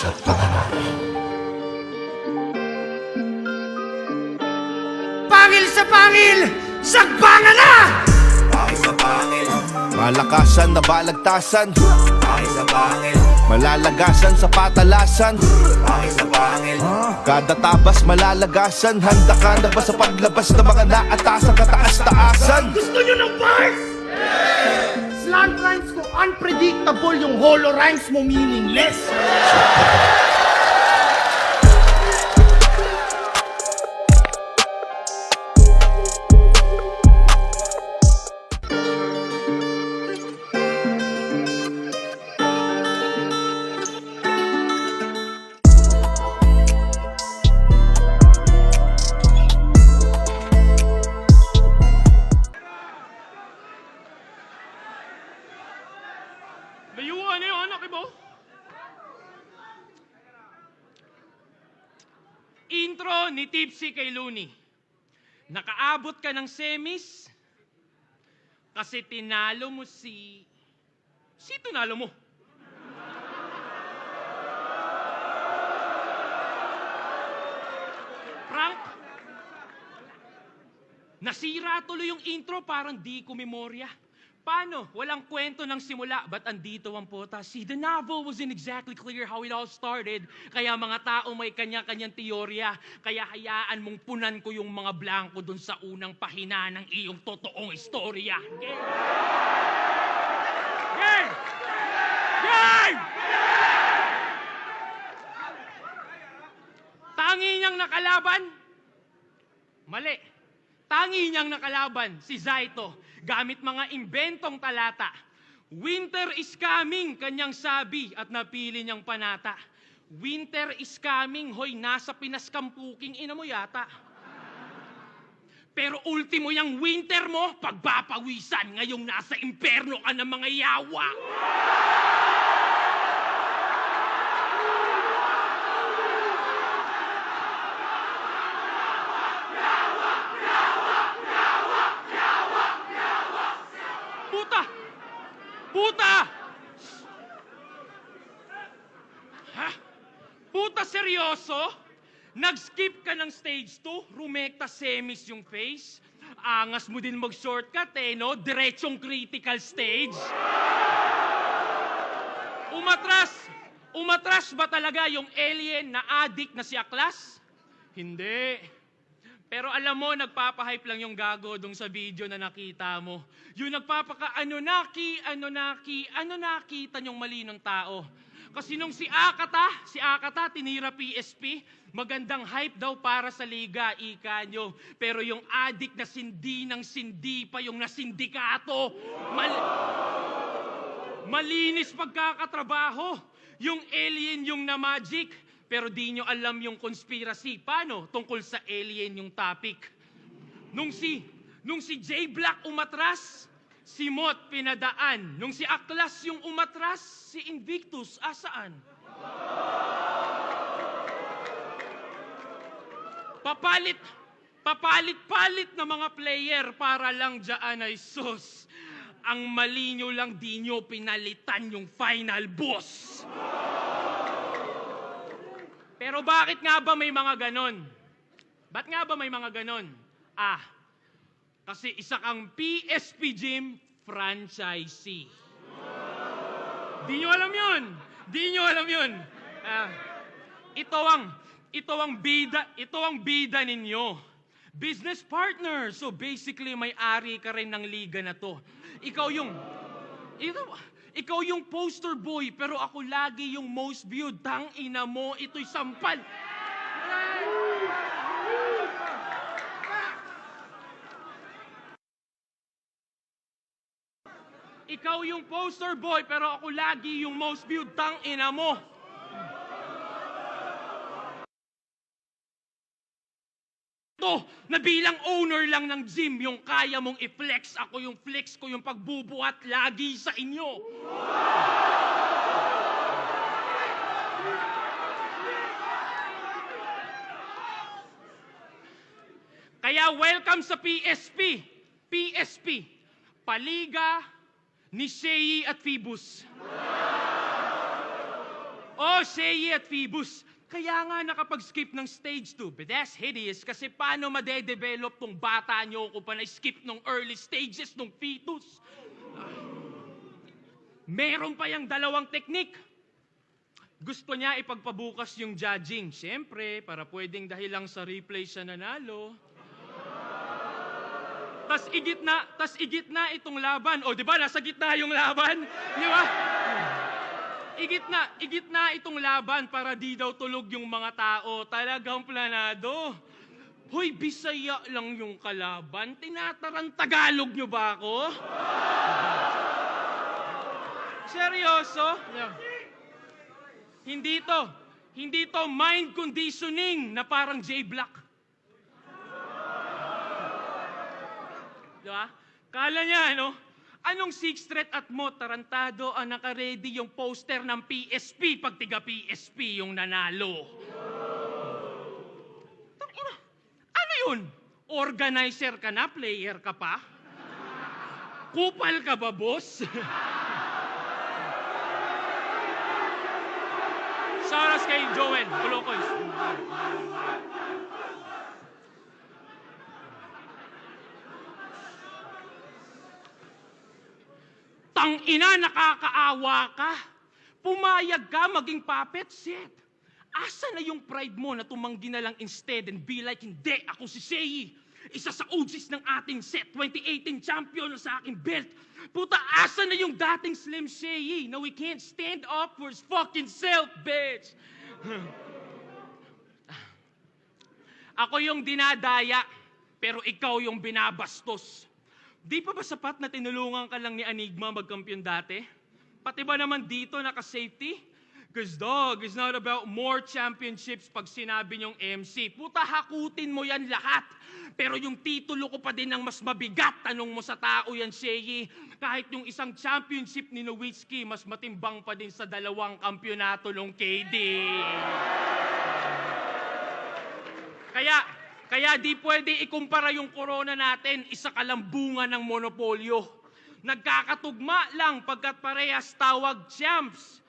Shot ka na na. Pangil sa pangil! Sagbangan na! Pangil sa pangil, Malakasan na balagtasan, pangil sa pangil, malalagasan sa patalasan. pangil sa pangil, Kada tabas malalagasan. Handa ka na ba sa paglabas ng mga naatasang kataas-taasan? Gusto nyo ng bars? Slant rhymes ko unpredictable, yung holo rhymes mo meaningless. Layuan na yun, anak mo. Intro ni Tipsy kay Looney. Nakaabot ka ng semis kasi tinalo mo si... Si tinalo mo? Frank? Nasira tuloy yung intro, parang di ko memorya. Paano? Walang kwento ng simula, ba't andito ang pota? See, the novel wasn't exactly clear how it all started, kaya mga tao may kanya-kanyang teorya, kaya hayaan mong punan ko yung mga blanco dun sa unang pahina ng iyong totoong istorya. Game! Game! Game! Tangi niyang nakalaban? Mali. Tangi niyang nakalaban, si Zaito, gamit mga imbentong talata. Winter is coming, kanyang sabi at napili niyang panata. Winter is coming, hoy, nasa Pinas Kampuking ina mo yata. Pero ultimo yung winter mo, pagpapawisan, ngayong nasa imperno ka ng mga yawa. Puta! Ha? Puta, seryoso? Nag-skip ka ng stage 2, rumekta semis yung face. Angas mo din mag-shortcut no? Diretsong critical stage. Umatras ba talaga yung alien na addict na si Aklas? Hindi. Pero alam mo, nagpapahype lang yung gago dun sa video na nakita mo. Yung ano nakita niyong mali ng tao. Kasi nung si Akata tinira PSP, magandang hype daw para sa liga, ika nyo. Pero yung addict na sindi pa yung nasindikato. Malinis pagkakatrabaho. Yung alien yung na-magic. Pero di nyo alam yung conspiracy. Paano? Tungkol sa alien yung topic. Nung si J Black umatras, si Mot pinadaan. Nung si Aklas yung umatras, si Invictus asaan? Papalit-palit na mga player para lang dyan ay sus. Ang mali nyo lang di nyo pinalitan yung final boss. Pero bakit nga ba may mga ganon? Ba't nga ba may mga ganon? Kasi isa kang PSP Gym franchisee. Di nyo alam yun. Ito ang bida ninyo. Business partner. So basically, may-ari ka rin ng liga na to. Ikaw yung poster boy, pero ako lagi yung most viewed. Tangina mo, ito'y sampal. Ikaw yung poster boy, pero ako lagi yung most viewed. Tangina mo. Na bilang owner lang ng gym, yung kaya mong i-flex, ako yung flex ko, yung pagbubuhat lagi sa inyo. Kaya welcome sa PSP. PSP, Paliga ni Shei at Phoebus. Oh, Seiyi at Phoebus. Kaya nga nakapag-skip ng stage 2. But that's hideous kasi paano madedevelop tong bata nyo kung pa na-skip ng early stages ng fetus? Meron pa yung dalawang teknik. Gusto niya ipagpabukas yung judging. Siyempre, para pwedeng dahil lang sa replay siya nanalo. Tas igit na itong laban. O, di ba? Nasa gitna yung laban. Di ba? Igit na itong laban para di daw tulog yung mga tao. Talagang planado. Hoy, Bisaya lang yung kalaban. Tinatarang Tagalog nyo ba ako? Seryoso? Hindi to mind conditioning na parang J-Block. Diba? Kala niya, ano? Anong Sixth Street at mo, tarantado ang naka-ready yung poster ng PSP pag tiga PSP yung nanalo. Tangina, ano yun? Organizer ka na, player ka pa? Kupal ka ba, boss? Saras kay Joel, Tulokoy. Tangina, nakakaawa ka. Pumayag ka maging puppet set. Asa na yung pride mo na tumanggi na lang instead and be like, hindi, ako si Seiyi. Isa sa OGs ng ating set, 2018 champion na sa aking belt. Puta, asa na yung dating Slim Seiyi na we can't stand up for his fucking self, bitch. Ako yung dinadaya, pero ikaw yung binabastos. Di pa ba sapat na tinulungan ka lang ni Enigma magkampiyon dati? Pati ba naman dito naka-safety? Cause dog, it's not about more championships pag sinabi niyong MC. Puta, hakutin mo yan lahat. Pero yung titulo ko pa din ang mas mabigat. Tanong mo sa tao yan, Seiyi. Kahit yung isang championship ni Nowitzki, mas matimbang pa din sa 2 kampyonato ng KD. Kaya di pwede ikumpara yung corona natin, isa kalambungan ng monopolyo. Nagkakatugma lang pagkat parehas tawag champs.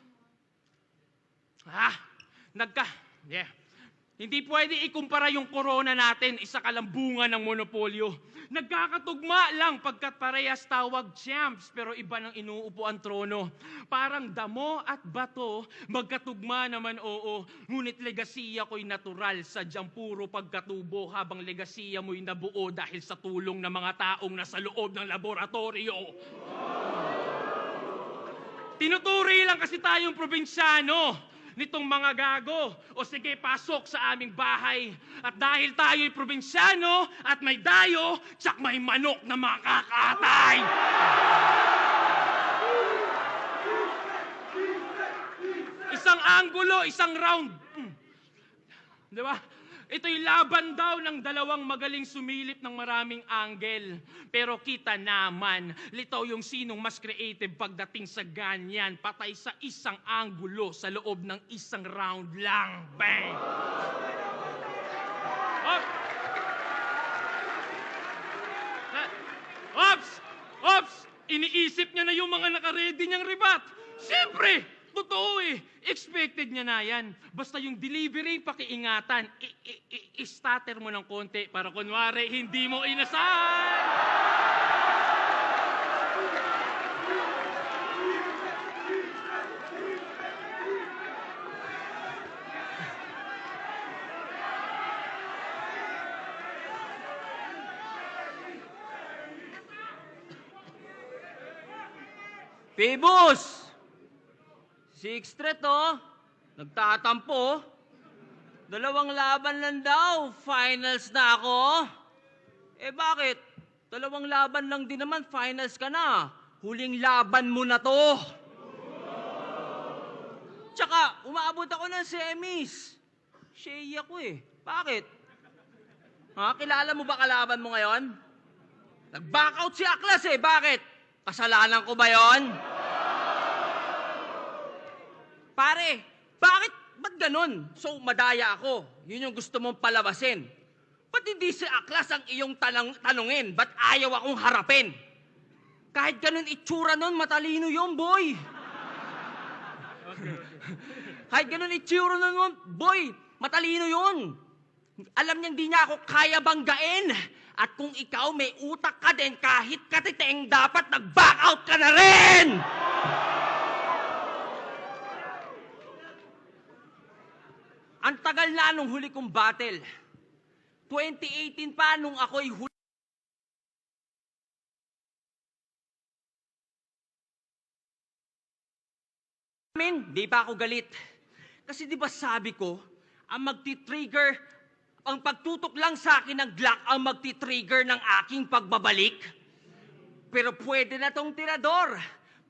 Hindi pwede ikumpara yung corona natin, isa kalambungan ng monopolyo. Nagkakatugma lang pagkat parehas tawag champs, pero iba ng inuupo ang trono. Parang damo at bato, magkatugma naman oo. Ngunit legasiya ko'y natural, sadyang puro pagkatubo, habang legasiya mo'y nabuo dahil sa tulong ng mga taong nasa loob ng laboratorio. Tinuturi lang kasi tayong probinsyano nitong mga gago. O sige, pasok sa aming bahay. At dahil tayo'y probinsyano at may dayo, tsak may manok na makakatay. Isang anggulo, isang round. Di ba? Ito'y laban daw ng 2 magaling sumilip ng maraming angle. Pero kita naman, litaw yung sinong mas creative pagdating sa ganyan. Patay sa isang anggulo sa loob ng isang round lang. Bang! Ops! Iniisip niya na yung mga nakaredy niyang ribat. Siyempre! Totoo eh. Expected niya na yan. Basta yung delivery, pakiingatan. I-stutter mo ng konti para kunwari hindi mo inasahan. Phoebus! Sixth Street, oh. Nagtatampo. 2 laban lang daw. Finals na ako. Eh bakit? 2 laban lang din naman. Finals ka na. Huling laban mo na to. Tsaka, umaabot ako ng semis. Seiyi ako eh. Bakit? Ha? Kilala mo ba kalaban mo ngayon? Nag-back out si Aklas eh. Bakit? Kasalanan ko ba yon? Pare, bakit? Ba't ganun? So, madaya ako. Yun yung gusto mong palabasin. Ba't hindi si Aklas ang iyong tanungin? Ba't ayaw akong harapin? Kahit ganun itsura nun, matalino yun, boy. Kahit ganun itsura na nun, boy, matalino yun. Alam niyang di niya ako kaya banggain. At kung ikaw may utak ka din, kahit katiteng, dapat nag-back out ka na rin! Ang tagal na nung huli kong battle. 2018 pa nung ako'y huli. Di pa ako galit. Kasi di ba sabi ko, ang magti-trigger, ang pagtutok lang sa akin ng Glock ang magti-trigger ng aking pagbabalik. Pero pwede na tong tirador.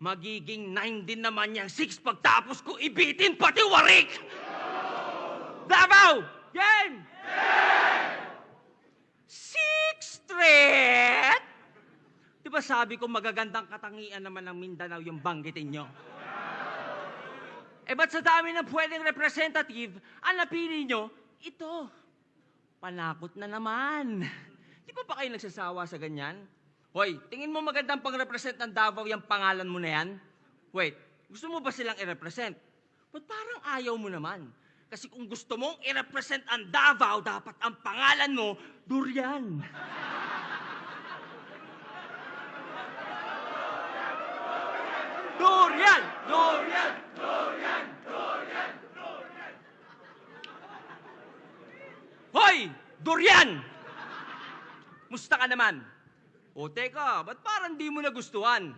Magiging 9 din naman yung 6 pagtapos ko ibitin pati warik! Davao! Yan! Sixth Street! Di ba sabi ko magagandang katangian naman ng Mindanao yung banggitin nyo? Eh ba't sa dami ng pwedeng representative, ang napili nyo, ito. Panakot na naman. Di ba pa kayo nagsasawa sa ganyan? Hoy, tingin mo magandang pang-represent ng Davao yung pangalan mo na yan? Wait, gusto mo ba silang i-represent? Ba't parang ayaw mo naman? Kasi kung gusto mong i-represent ang Davao, dapat ang pangalan mo, Durian. Durian! Durian! Durian! Durian! Durian! Hoy! Durian! Musta ka naman? O teka, ba't parang di mo nagustuhan?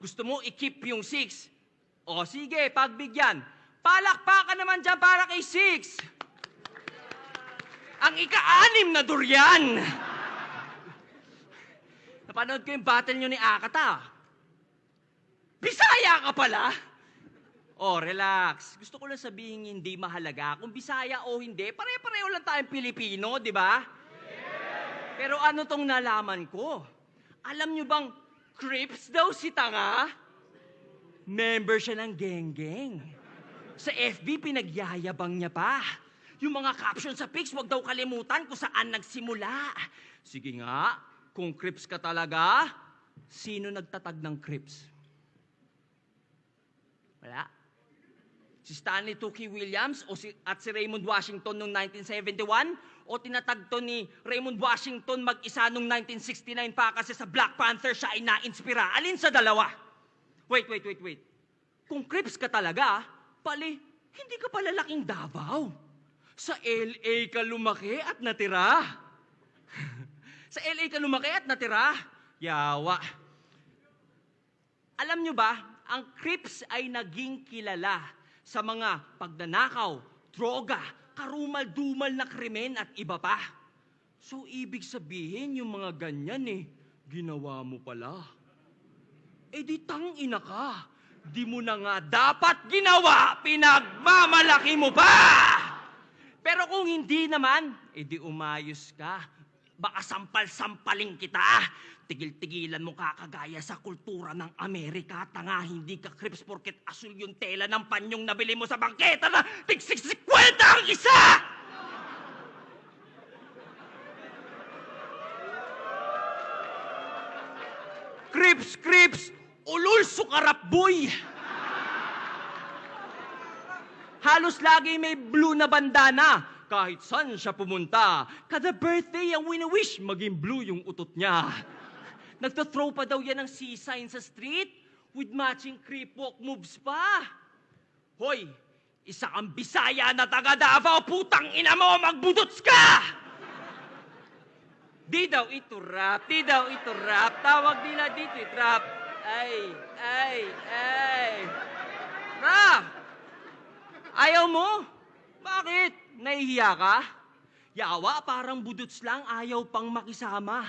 Gusto mo i-keep yung 6? O sige, pagbigyan. Palakpakan naman dyan para kay 6. Ang ika-6 na Durian! Napanood ko yung battle nyo ni Akata. Bisaya ka pala? Oh, relax. Gusto ko lang sabihin hindi mahalaga kung Bisaya o hindi. Pare-pareho lang tayong Pilipino, di ba? Pero ano tong nalaman ko? Alam nyo bang Crips daw si Tanga? Member siya ng geng-geng. Sa FB, pinagyayabang niya pa. Yung mga caption sa pics, wag daw kalimutan kung saan nagsimula. Sige nga, kung Crips ka talaga, sino nagtatag ng Crips? Wala. Si Stanley Tookie Williams at si Raymond Washington noong 1971 o tinatag to ni Raymond Washington mag-isa noong 1969 pa kasi sa Black Panther siya ay na-inspira. Alin sa dalawa? Wait. Kung Crips ka talaga, pali, hindi ka pala laking Davao. Sa LA ka lumaki at natira. Sa LA ka lumaki at natira. Yawa. Alam nyo ba, ang Crips ay naging kilala sa mga pagnanakaw, droga, karumal-dumal na krimen at iba pa. So, ibig sabihin yung mga ganyan ginawa mo pala. Eh di tangina ka. Di mo na nga dapat ginawa, pinagmamalaki mo pa! Pero kung hindi naman, di umayos ka. Baka sampal-sampaling kita. Tigil-tigilan mo kakagaya sa kultura ng Amerika. Tanga, hindi ka Crips porket asul yung tela ng panyong nabili mo sa bangketa na tig-60 ang isa! Crips, ulul sukarap boy! Halos lagi may blue na bandana. Kahit saan siya pumunta, kada birthday ang wini-wish, maging blue yung utot niya. Nagtathrow pa daw yan ng C-sign sa street with matching creep walk moves pa. Hoy, isa kang Bisaya na taga Davao, putang ina mo, magbudots ka! Di daw ito rap. Tawag nila dito rap. Ay. Rap! Ayaw mo? Bakit? Nahihiya ka? Yawa, parang budots lang, ayaw pang makisama.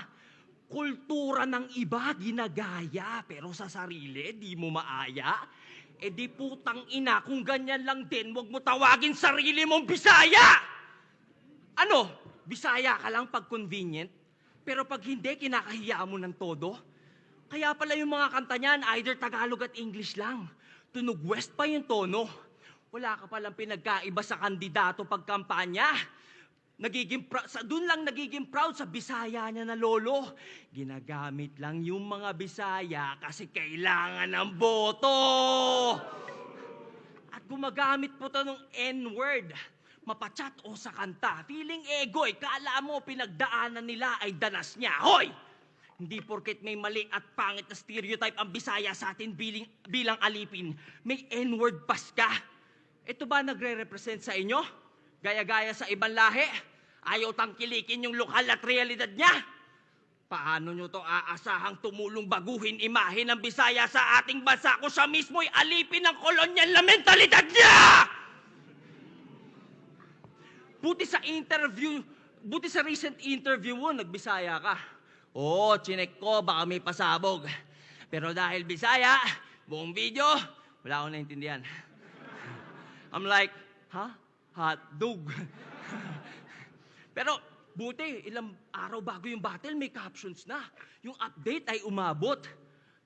Kultura ng iba, ginagaya, pero sa sarili, di mo maaya. Di putang ina, kung ganyan lang din, wag mo tawagin sarili mong Bisaya! Ano? Bisaya ka lang pag convenient? Pero pag hindi, kinakahiya mo ng todo? Kaya pala yung mga kanta niyan, either Tagalog at English lang. Tunog West pa yung tono. Wala ka palang pinagkaiba sa kandidato pagkampanya. Doon lang nagiging proud sa Bisaya niya na lolo. Ginagamit lang yung mga Bisaya kasi kailangan ng boto. At gumagamit po to ng N-word. Mapachat o sa kanta. Feeling ego eh. Kala mo pinagdaanan nila ay danas niya. Hoy! Hindi porket may mali at pangit na stereotype ang Bisaya sa atin bilang alipin, may N-word pas ka. Ito ba nagre-represent sa inyo? Gaya-gaya sa ibang lahi? Ayaw tangkilikin yung lokal at realidad niya? Paano nyo to aasahang tumulong baguhin imahe ng Bisaya sa ating bansa kung siya mismo'y alipin ng kolonyal na mentalidad niya? Buti sa recent interview mo, nagbisaya ka. Oo, chinek ko, baka may pasabog. Pero dahil Bisaya, buong video, wala akong naintindihan. I'm like, ha? Hotdog. Pero buti, ilang araw bago yung battle, may captions na. Yung update ay umabot.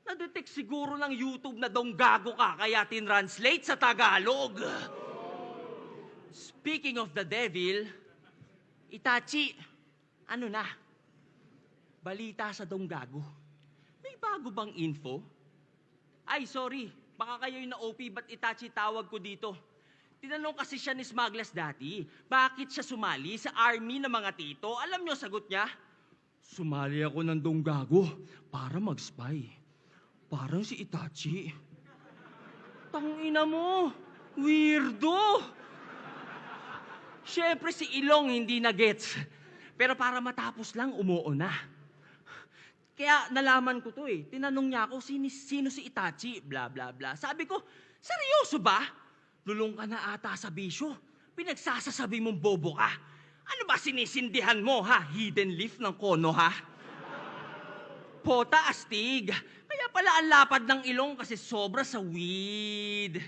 Na-detect siguro ng YouTube na gago ka, kaya tinranslate sa Tagalog. Speaking of the devil, Itachi, ano na? Balita sa gago. May bago bang info? Ay, sorry. Baka kayo'y na-OP, ba't Itachi tawag ko dito? Tinanong kasi siya ni Smuggles dati, bakit siya sumali sa army ng mga tito? Alam niyo sagot niya? Sumali ako ng gago para mag-spy. Parang si Itachi. Tangina mo, weirdo! Siyempre si Ilong hindi na gets. Pero para matapos lang, umuo na. Kaya nalaman ko to eh. Tinanong niya ako, sino si Itachi? Bla bla bla. Sabi ko, seryoso ba? Lulong ka na ata sa bisyo. Pinagsasasabi mong bobo ka. Ano ba sinisindihan mo ha? Hidden leaf ng kono ha? Pota astig. Kaya pala ang lapad ng ilong kasi sobra sa weed.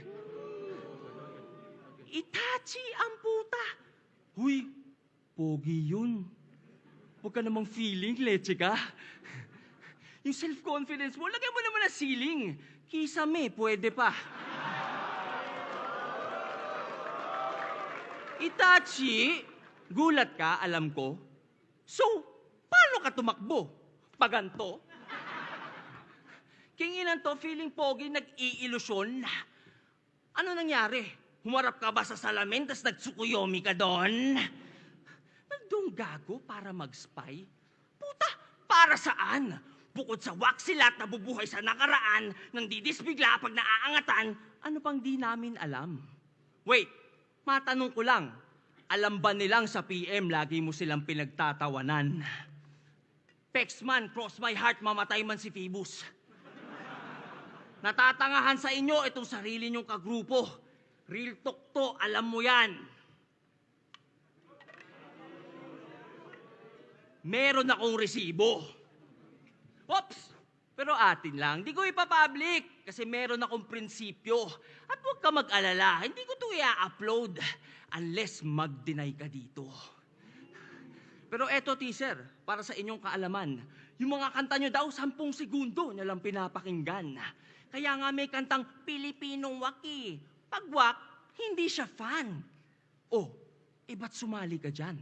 Itachi ang puta. Huy, pogi yun. Huwag ka namang feeling, leche ka. Yung self-confidence mo, lagay mo naman na ceiling. Kisame, pwede pa. Itachi, gulat ka, alam ko. So, paano ka tumakbo? Paganto? Kinginan to, feeling pogi, nag-iilusyon. Ano nangyari? Humarap ka ba sa salamin, tas nagtsukuyomi ka doon? Nagdunggago para mag-spy? Puta, para saan? Bukod sa waksilat na bubuhay sa nakaraan, nang didisbigla pag naaangatan, ano pang di namin alam? Wait, matanong ko lang, alam ba nilang sa PM lagi mo silang pinagtatawanan? Pexman, cross my heart, mamatay man si Phoebus. Natatangahan sa inyo itong sarili nyong kagrupo. Real talk to, alam mo yan. Meron akong resibo. Oops! Pero atin lang, di ko ipapublic kasi meron akong prinsipyo. At huwag ka mag-alala, hindi ko ito i-upload unless mag-deny ka dito. Pero eto, teaser, para sa inyong kaalaman, yung mga kanta nyo daw, 10 segundo nyo lang pinapakinggan. Kaya nga may kantang Pilipinong Waki. Pag wak, hindi siya fan. Oh, ba't sumali ka dyan?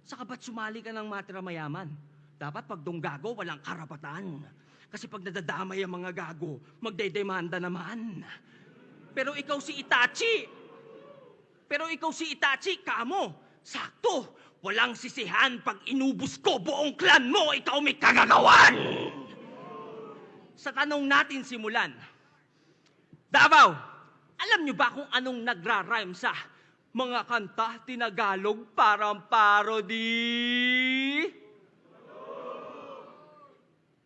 Saka ba't sumali ka ng matira mayaman? Dapat pag gago, walang karapatan. Kasi pag nadadamay ang mga gago, magdedemanda naman. Pero ikaw si Itachi, kamo. Sakto, walang sisihan pag inubos ko buong clan mo, ikaw may kagagawan. Sa tanong natin simulan, Davao, alam nyo ba kung anong nagra-rhyme sa mga kanta tinagalog parang parody?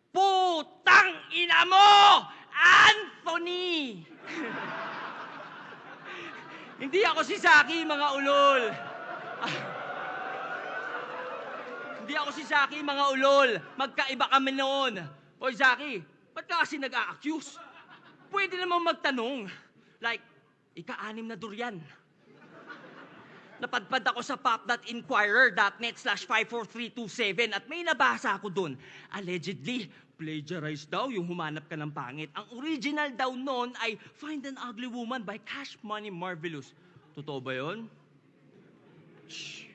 Putang ina mo, Anthony! Hindi ako si Saki, mga ulol. Hindi ako si Saki, mga ulol. Magkaiba kami noon. Oy, Saki, ba't ka kasi nag-a-accuse? Pwede namang magtanong. Like, ika-6 na durian. Napadpad ako sa pop.inquirer.net/54327 at may nabasa ako dun. Allegedly, plagiarized daw yung humanap ka ng pangit. Ang original daw nun ay Find an Ugly Woman by Cash Money Marvelous. Totoo ba yun? Shh,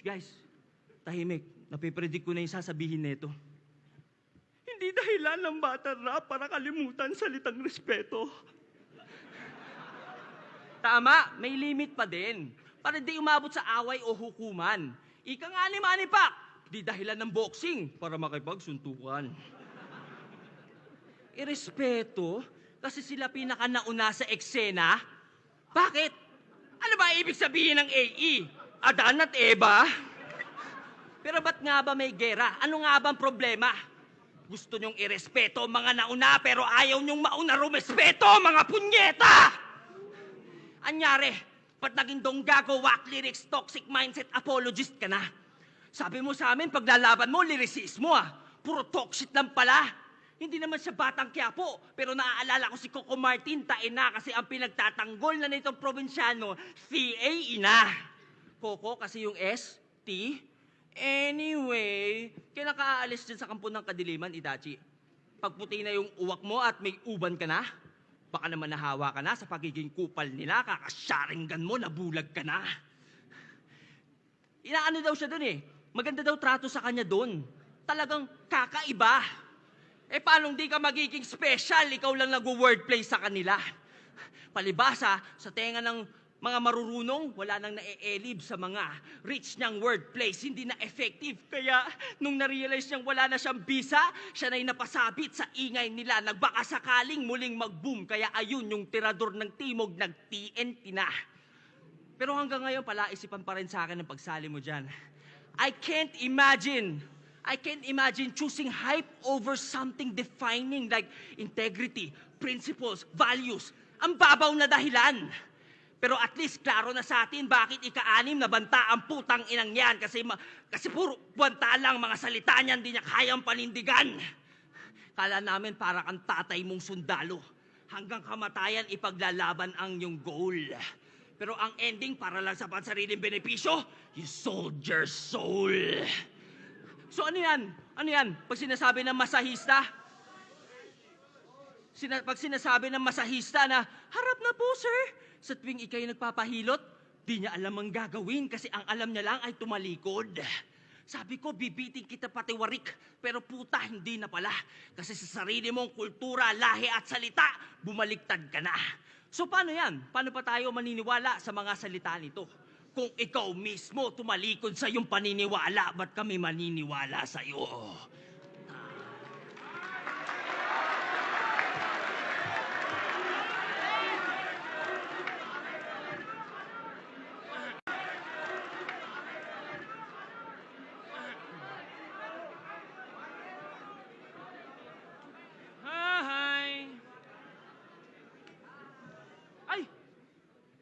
guys. Tahimik. Napipredict ko na yung sasabihin nito. Hindi dahilan ng battle rap para kalimutan salitang respeto. Tama, may limit pa din. Para di umabot sa away o hukuman. Ika nga ni Manny Pac, di dahilan ng boxing para makipagsuntukan. Irespeto, kasi sila pinaka-nauna sa eksena. Bakit? Ano ba ibig sabihin ng AE? Adan at Eva? Pero ba't nga ba may gera? Ano nga bang problema? Gusto nyong irespeto mga nauna pero ayaw nyong mauna rumespeto mga punyeta! Anyari, ba't naging donggago, whack lyrics, toxic mindset, apologist ka na? Sabi mo sa amin, paglalaban mo, lyricismo Puro toxic lang pala. Hindi naman siya batang Quiapo, pero naaalala ko si Coco Martin, taina kasi ang pinagtatanggol na nitong probinsyano, CA ina. Coco kasi yung S, T. Anyway, kinakaalis dyan sa kampo ng kadiliman, Itachi. Pagputi na yung uwak mo at may uban ka na, baka naman nahawa ka na sa pagiging kupal nila, kakasyaringgan mo, nabulag ka na. Inaano daw siya dun maganda daw trato sa kanya dun. Talagang kakaiba. Paano di ka magiging special, ikaw lang nag-wordplay sa kanila? Palibasa, sa tenga ng mga marurunong, wala nang nae-elib sa mga rich niyang wordplays, hindi na effective. Kaya, nung na-realize niyang wala na siyang bisa, siya na'y napasabit sa ingay nila, nagbaka sakaling muling mag-boom. Kaya ayun, yung tirador ng timog, nag-TNT na. Pero hanggang ngayon, palaisipan pa rin sa akin ang pagsali mo dyan. I can't imagine choosing hype over something defining like integrity, principles, values. Ang babaw na dahilan. Pero at least klaro na sa atin bakit ika-anim na banta ang putang inang yan kasi puro banta lang mga salita niyan, di niya kayang panindigan. Kala namin para kang tatay mong sundalo. Hanggang kamatayan ipaglalaban ang iyong goal. Pero ang ending para lang sa pansariling benepisyo, you sold your soul. So ano yan? Ano yan? Pag sinasabi ng masahista, pag sinasabi ng masahista na, harap na po, sir. Sa tuwing ikay nagpapahilot, di niya alam ang gagawin kasi ang alam niya lang ay tumalikod. Sabi ko, bibiting kita pati warik, pero puta, hindi na pala. Kasi sa sarili mong kultura, lahi at salita, bumaliktad ka na. So paano yan? Paano pa tayo maniniwala sa mga salita nito? Kung ikaw mismo tumalikod sa iyong paniniwala, ba't kami maniniwala sa iyo?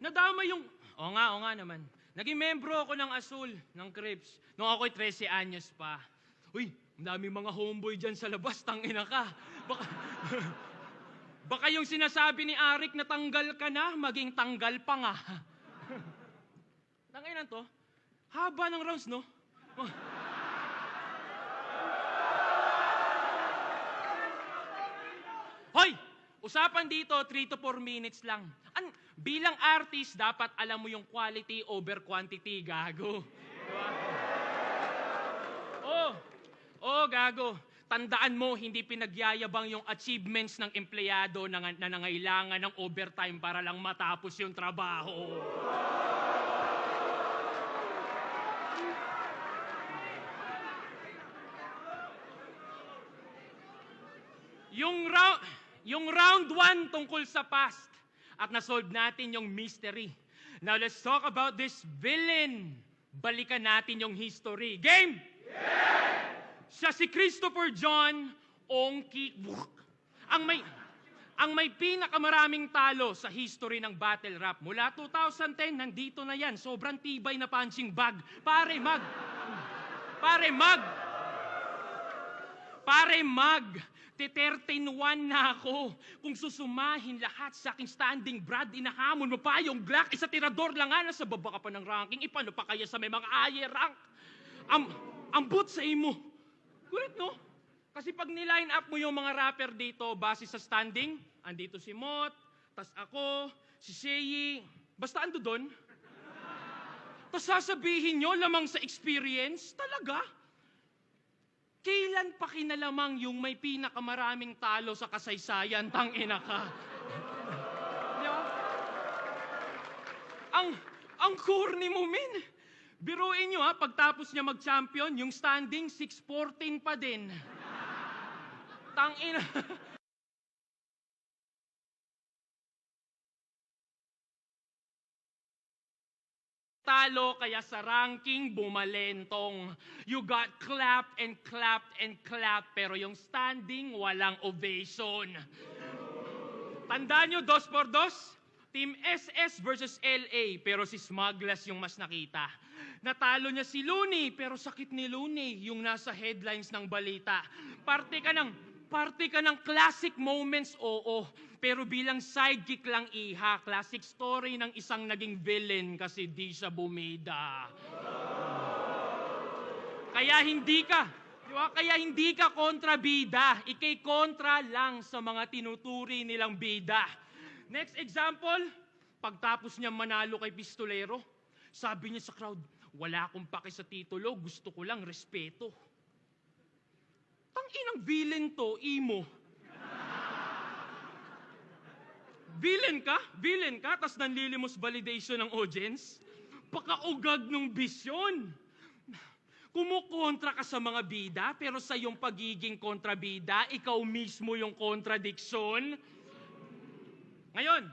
Nadama yung... Oo nga naman. Naging membro ako ng Azul, ng Crips, nung ako'y 13 anyos pa. Uy, ang daming mga homeboy dyan sa labas, tangina ka. Baka yung sinasabi ni Arik na tanggal ka na, maging tanggal pa nga. Tanginan to, haba ng rounds, no? Hoy! Usapan dito, 3 to 4 minutes lang. Bilang artist, dapat alam mo yung quality over quantity, gago. Diba? Gago. Tandaan mo, hindi pinagyayabang yung achievements ng empleyado na nangailangan ng overtime para lang matapos yung trabaho. Yung round 1 tungkol sa past at nasolve natin yung mystery. Now let's talk about this villain. Balikan natin yung history. Game! Yeah! Siya si Christopher John Ongki. Ang may pinakamaraming talo sa history ng battle rap. Mula 2010, nandito na yan. Sobrang tibay na punching bag. Pare mag. 13-1 na ako. Kung susumahin lahat sa aking standing, Brad, inahamon mo pa yung Glock. Isa tirador lang nga, nasa baba ka pa ng ranking. Ipano pa kaya sa may mga higher rank? Ambot sa imo. Kulit, no? Kasi pag niline up mo yung mga rapper dito, base sa standing, andito si Mot, tas ako, si Seyi, basta ando doon. Tas sasabihin nyo lamang sa experience, talaga? Kailan pa kinalamang yung may pinakamaraming talo sa kasaysayan, tangina ka? Di ba? Ang corny mo, men. Biruin nyo ha, pagtapos niya mag-champion, yung standing 6-14 pa din. Tangina. Talo kaya sa ranking bumalentong. You got clapped and clapped and clapped pero yung standing walang ovation. Tandaan nyo, 2-2, Team SS versus LA pero si Smugglers yung mas nakita. Natalo niya si Looney pero sakit ni Looney yung nasa headlines ng balita. Parte ka ng classic moments, oo. Pero bilang sidekick lang iha, classic story ng isang naging villain kasi di siya bumida. Kaya hindi ka, di ba? Kaya hindi ka kontrabida. Ikay kontra lang sa mga tinuturi nilang bida. Next example, pagtapos niya manalo kay Pistolero, sabi niya sa crowd, wala akong pake sa titulo, gusto ko lang respeto. Tanginang villain to, imo. Villain ka, tas nanlilimos validation ng audience? Pakaugag ng bisyon. Kumukontra ka sa mga bida, pero sa iyong pagiging kontrabida, ikaw mismo yung kontradiksyon. Ngayon,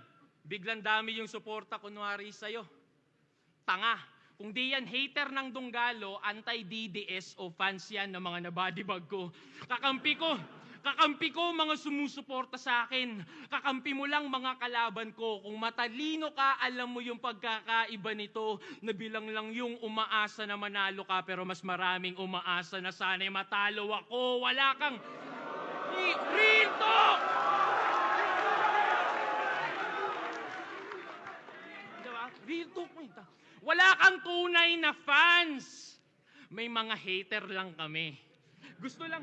biglang dami yung suporta kunwari sa'yo. Tanga. Kung di yan hater ng Dunggalo, anti-DDS o fans yan ng mga nabadibag ko. Kakampi ko mga sumusuporta sa akin. Kakampi mo lang mga kalaban ko. Kung matalino ka, alam mo yung pagkakaiba nito na bilang lang yung umaasa na manalo ka pero mas maraming umaasa na sana'y matalo ako. Wala kang... Real talk! Diba? Real talk mo ito. Wala kang tunay na fans. May mga hater lang kami. Gusto lang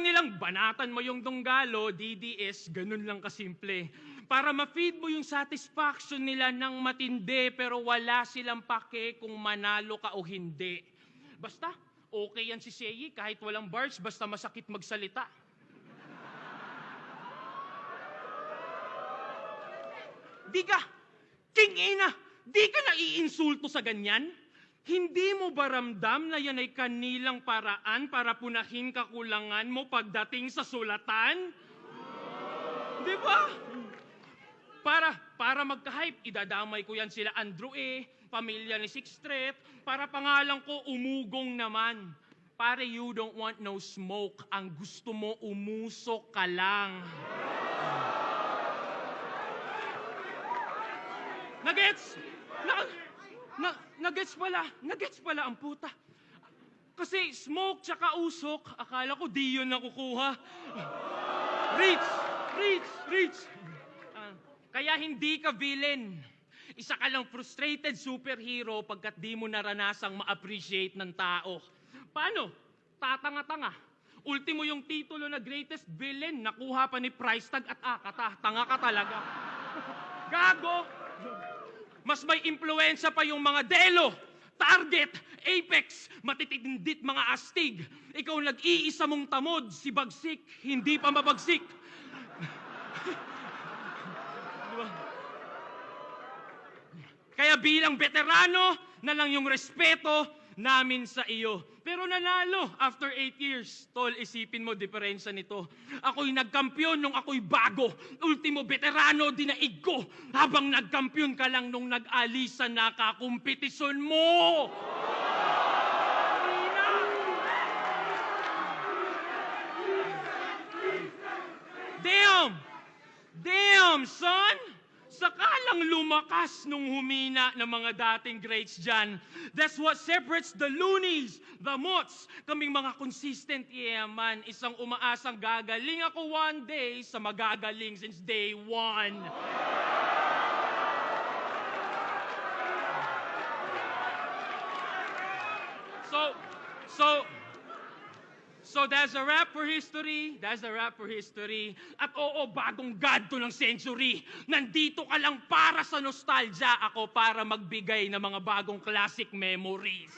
nilang banatan mo yung Dunggalo, DDS, ganun lang kasimple. Para ma-feed mo yung satisfaction nila ng matindi pero wala silang pake kung manalo ka o hindi. Basta, okay yan si Seyi kahit walang bars, basta masakit magsalita. Di ka naiinsulto sa ganyan? Hindi mo ba ramdam na yan ay kanilang paraan para punahin kakulangan mo pagdating sa sulatan? Di ba? Para magka-hype, idadamay ko yan sila Andrew E., pamilya ni Sixth Street, para pangalan ko umugong naman. Pare, you don't want no smoke. Ang gusto mo, umusok ka lang. Nagets pala ang puta. Kasi smoke tsaka usok, akala ko di yun nakukuha. Reach. Kaya hindi ka villain. Isa ka lang frustrated superhero pagkat di mo naranasang ma-appreciate ng tao. Paano? Tatanga-tanga. Ultimo yung titulo na greatest villain, nakuha pa ni Price Tag at Akata. Tanga ka talaga. Gago! Mas may impluensya pa yung mga Delo, Target, Apex, matitindit mga astig. Ikaw nag-iisa mong tamod, si Bagsik, hindi pa mabagsik. Diba? Kaya bilang veterano na lang yung respeto namin sa iyo. Pero nanalo after 8 years. Tol, isipin mo diferensya nito. Ako'y nagkampiyon nung ako'y bago. Ultimo veterano, dinaig ko. Habang nagkampiyon ka lang nung nag-alisan na kakumpetisyon mo. Damn, son! Sakalang lumakas nung humina ng mga dating greats dyan. That's what separates the loonies, the mots, kaming mga consistent yaman. Isang umaasang gagaling ako one day sa magagaling since day one. So that's a wrap for history. At oo, bagong god to ng century. Nandito ka lang para sa nostalgia. Ako para magbigay ng mga bagong classic memories.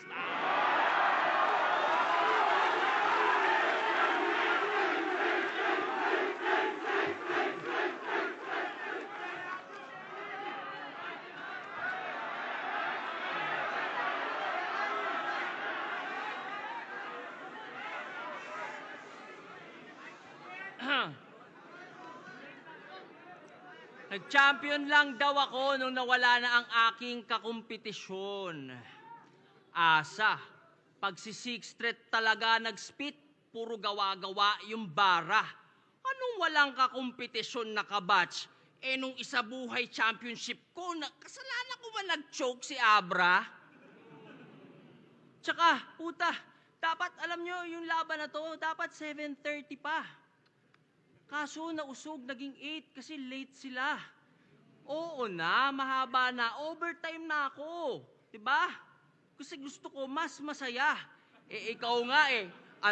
Nag-champion lang daw ako nung nawala na ang aking kakumpetisyon. Asa, pag si Sixth Street talaga nag-spit, puro gawa-gawa yung bara. Anong walang kakumpetisyon na kabatch? Nung isa buhay championship ko, kasalanan ko ba nag-choke si Abra? Tsaka, puta, dapat alam nyo yung laban na to, dapat 7:30 pa. Kaso nausog, naging 8 kasi late sila. Oo na, mahaba na, overtime na ako. Diba? Kasi gusto ko mas masaya. Ikaw nga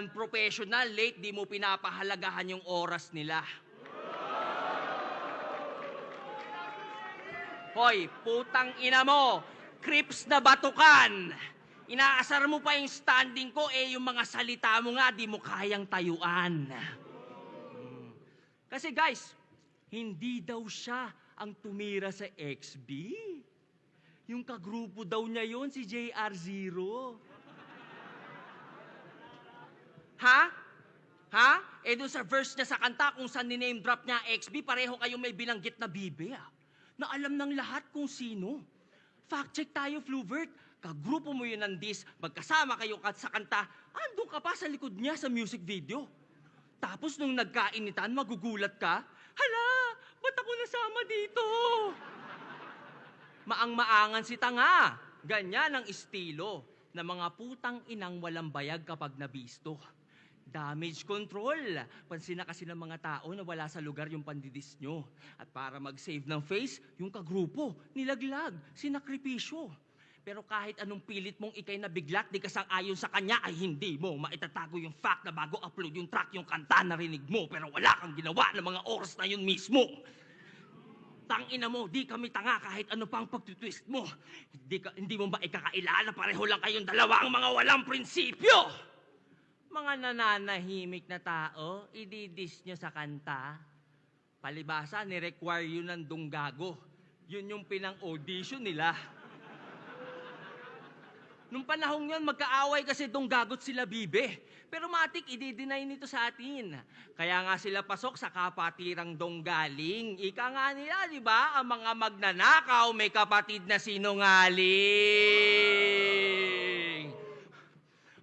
unprofessional, late, di mo pinapahalagahan yung oras nila. Hoy, putang ina mo, crips na batukan. Inaasar mo pa yung standing ko, yung mga salita mo nga, di mo kayang tayuan. Kasi guys, hindi daw siya ang tumira sa XB. Yung kagrupo daw niya yon si JR0. Ha? Ha? Doon sa verse niya sa kanta, kung saan ni-name drop niya XB, pareho kayong may binanggit na bibe, na alam ng lahat kung sino. Fact check tayo, Fluvert. Kagrupo mo yun ng diss, magkasama kayo sa kanta, andun ka pa sa likod niya sa music video. Tapos nung nagkainitan, magugulat ka, hala, ba't ako nasama dito? Maang-maangan si tanga. Ganyan ang estilo ng mga putang inang walang bayag kapag nabisto. Damage control. Pansin na kasi ng mga tao na wala sa lugar yung pandidis nyo. At para mag-save ng face, yung kagrupo, nilaglag, sinakripisyo. Pero kahit anong pilit mong ikay na biglat, di ka sang-ayon sa kanya, ay hindi mo maitatago yung fact na bago upload yung track, yung kanta narinig mo, pero wala kang ginawa ng mga oras na yun mismo. Tangina mo, di kami tanga kahit ano pang pagtutwist mo. Hindi mo ba ikakailala, pareho lang kayong dalawa ang mga walang prinsipyo. Mga nananahimik na tao, ididis nyo sa kanta. Palibasa, ni-require yun ng dunggago. Yun yung pinang-audition nila. Nung panahong yun, magkaaway kasi dunggagot sila bibe. Pero matik, i-deny nito sa atin. Kaya nga sila pasok sa kapatirang donggaling. Ika nga nila, di ba? Ang mga magnanakaw may kapatid na sinungaling.